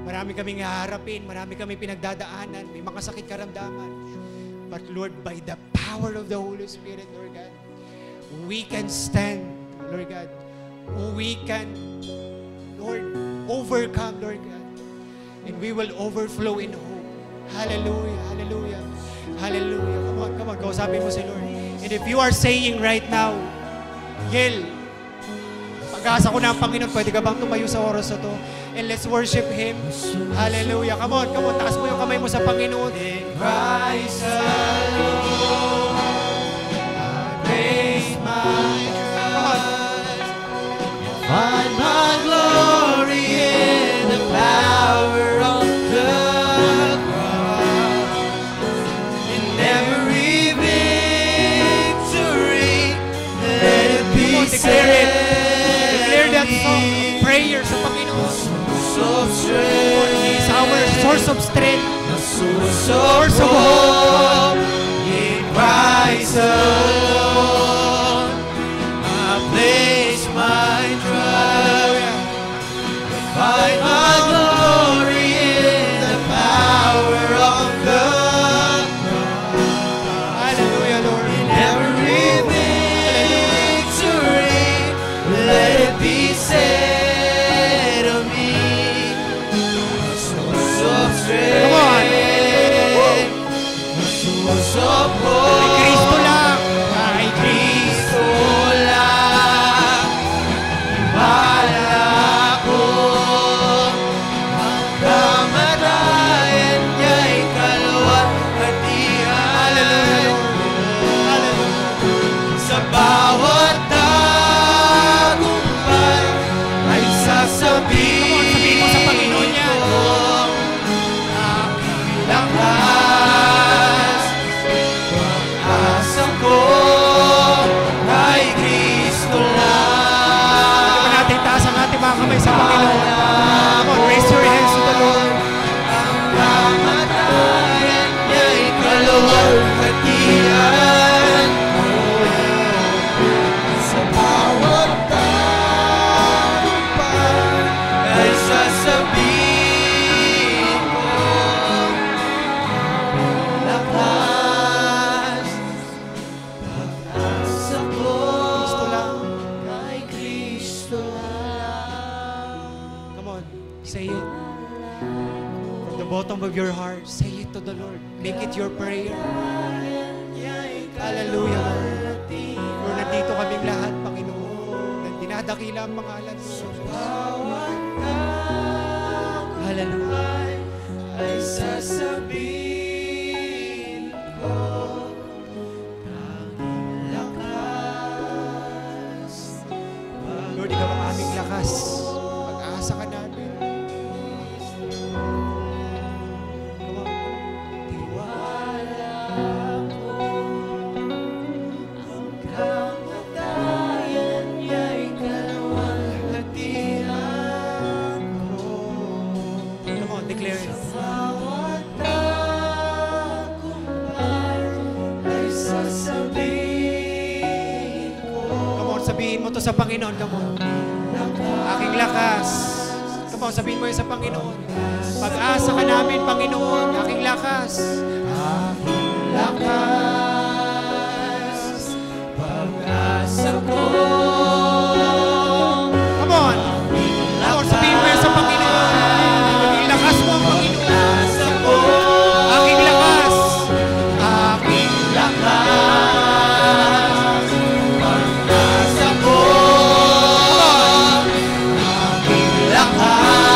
Marami kaming haharapin, marami kaming pinagdadaanan, may mga sakit karamdaman. But Lord, by the power of the Holy Spirit, Lord God, we can stand, Lord God. We can, Lord, overcome, Lord God. And we will overflow in hope. Hallelujah, hallelujah, hallelujah. Come on, kausapin mo si Lord. And if you are saying right now, yell, Pag-asa ko na ang Panginoon. Pwede ka bang tumayo sa oras na to? And let's worship Him. Hallelujah. Come on, come on. Taas mo yung kamay mo sa Panginoon. In Christ alone, I raise my trust. Find my glory in the power of the cross. In every victory, let it be said. Declare that song of prayer sa Panginoon. He is our source of strength, source of hope. In Christ alone, I place my trust. Find my glory in the power of the cross. Hallelujah, Lord. In every victory, let it be said of me. Source of strength. Come on. Source of hope. Kay Kristo lang. Kay Kristo lang. Bahala ko. Ang kamatayan niya'y kalwat-hatian. Hallelujah, Lord. Hallelujah. Sa bawat tagumpay ay sasabihin mo sa Panginoon niya. Aking lakas, pag-asa ko kay Kristo lang. Pwede ba natin taas ang ating mga kamay sa Panginoon? Come on, raise your hands to the Lord. Ang kamatayan niya'y kalwat-hatian. Sa bawat tagumpay ay sasabihin ko, lakas, pag-asa ko kay Kristo lang. Come on, say it. From the bottom of your heart, say it to the Lord. Make it your prayer. Hallelujah, Lord. Lord, nandito kaming lahat, Panginoon. Dinadakila ang pangalan mo. Hallelujah. Ay sasabihin ko, tanging lakas. Lord, ikaw ang aming lakas. Pag-asa ka namin. Come on. Tiwala ko, ang kamatayan niya'y kalwat-hatian ko. Come on, declare it. Bawat tagumpay ay sasabihin ko. Come on, sabihin mo to sa Panginoon. Come on. Aking lakas. Come on, sabihin mo yun sa Panginoon. Pag-asa ka namin, Panginoon. Aking lakas. Aking lakas. Pag-asa ko. Come on. Come on, sabihin mo yun sa Panginoon. Aking lakas mo ang Panginoon. Aking lakas. Aking lakas. Pag-asa ko. Aking lakas.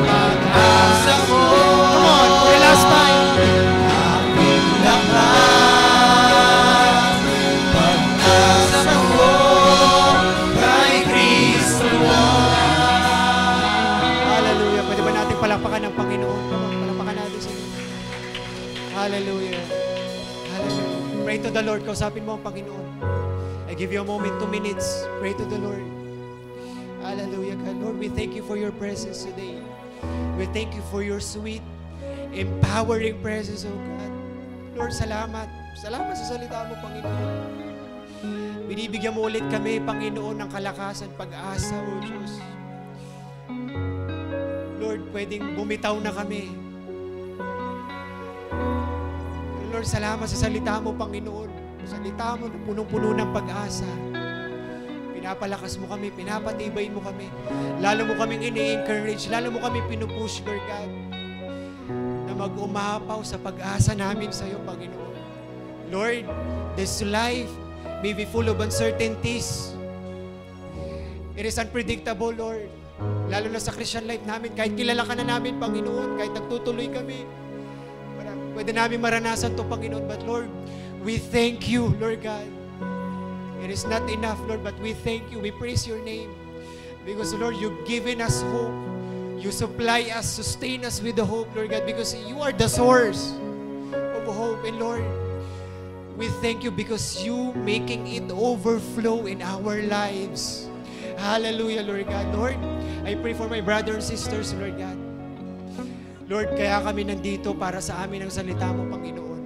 Pag-asa ko. Come on, for the last time. Aking lakas. Pag-asa ko kay Kristo lang. Hallelujah. Pwede ba natin palakpakan ng Panginoon? Come on, palakpakan natin sa Panginoon. Hallelujah. Hallelujah. Pray to the Lord. Kausapin mo ang Panginoon. I give you a moment, 2 minutes. Pray to the Lord. Hallelujah, God. Lord, we thank you for your presence today. We thank you for your sweet, empowering presence, oh God. Lord, salamat. Salamat sa salita mo, Panginoon. Binibigyan mo ulit kami, Panginoon, ng kalakasan, pag-asa, oh Diyos. Lord, pwedeng bumitaw na kami. Lord, salamat sa salita mo, Panginoon. Salita mo na punong-puno ng pag-asa. Pinapalakas mo kami, pinapatibay mo kami. Lalo mo kaming ini-encourage, lalo mo kami pinupush, Lord God, na mag-umapaw sa pag-asa namin sa iyo, Panginoon. Lord, this life may be full of uncertainties. It is unpredictable, Lord. Lalo na sa Christian life namin, kahit kilala ka na namin, Panginoon, kahit nagtutuloy kami, pwede namin maranasan to, Panginoon. But Lord, we thank you, Lord God. It is not enough, Lord, but we thank you. We praise your name. Because, Lord, you've given us hope. You supply us, sustain us with the hope, Lord God, because you are the source of hope. And Lord, we thank you because you making it overflow in our lives. Hallelujah, Lord God. Lord, I pray for my brothers and sisters, Lord God. Lord, kaya kami nandito para sa amin ang salita mo, Panginoon.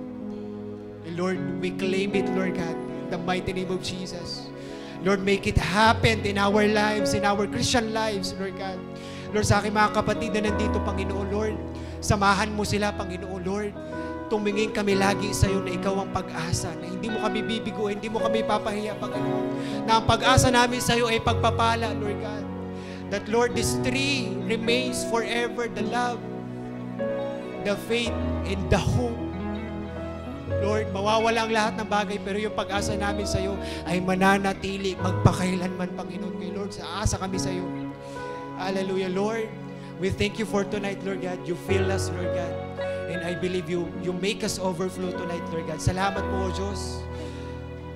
And Lord, we claim it, Lord God, in the mighty name of Jesus. Lord, make it happen in our lives, in our Christian lives, Lord God. Lord, sa aking mga kapatid na nandito, Panginoon, Lord, samahan mo sila, Panginoon, Lord. Tumingin kami lagi sa iyo na ikaw ang pag-asa, na hindi mo kami bibigo, hindi mo kami papahiya, Panginoon. Na ang pag-asa namin sa iyo ay pagpapala, Lord God. That, Lord, this tree remains forever, the love, the faith, and the hope. Lord, mawawala ang lahat ng bagay, pero yung pag-asa namin sa iyo ay mananatili magpakailanman, Panginoon. Kay Lord, sa asa kami sa iyo. Hallelujah, Lord. We thank you for tonight, Lord God. You fill us, Lord God. And I believe you make us overflow tonight, Lord God. Salamat po, O Diyos.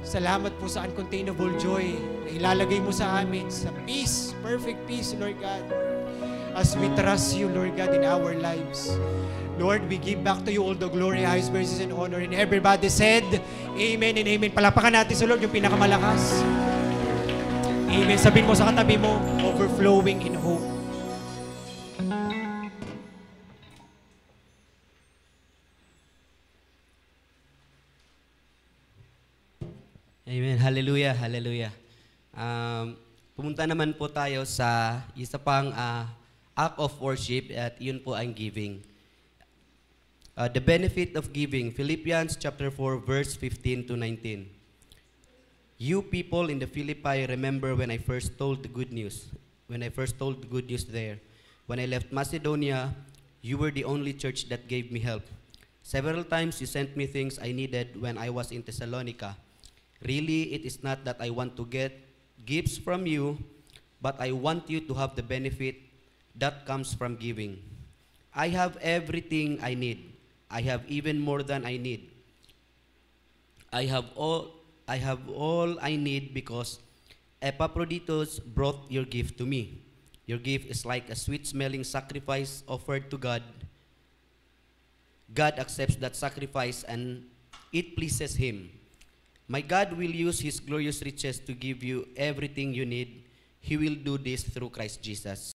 Salamat po sa uncontainable joy na ilalagay mo sa amin, sa peace, perfect peace, Lord God. As we trust you, Lord God, in our lives. Lord, we give back to you all the glory, highest praises, and honor. And everybody said, Amen and Amen. Palapakan natin sa Lord yung pinakamalakas. Amen. Sabihin mo sa katabi mo, overflowing in hope. Amen. Hallelujah. Hallelujah. Pumunta naman po tayo sa isa pang act of worship at yun po ang giving. The benefit of giving, Philippians chapter 4, verse 15 to 19. You people in the Philippi remember when I first told the good news. When I first told the good news there. When I left Macedonia, you were the only church that gave me help. Several times you sent me things I needed when I was in Thessalonica. Really, it is not that I want to get gifts from you, but I want you to have the benefit that comes from giving. I have everything I need. I have even more than I need. I have all I need because Epaphroditus brought your gift to me. Your gift is like a sweet-smelling sacrifice offered to God. God accepts that sacrifice and it pleases Him. My God will use His glorious riches to give you everything you need. He will do this through Christ Jesus.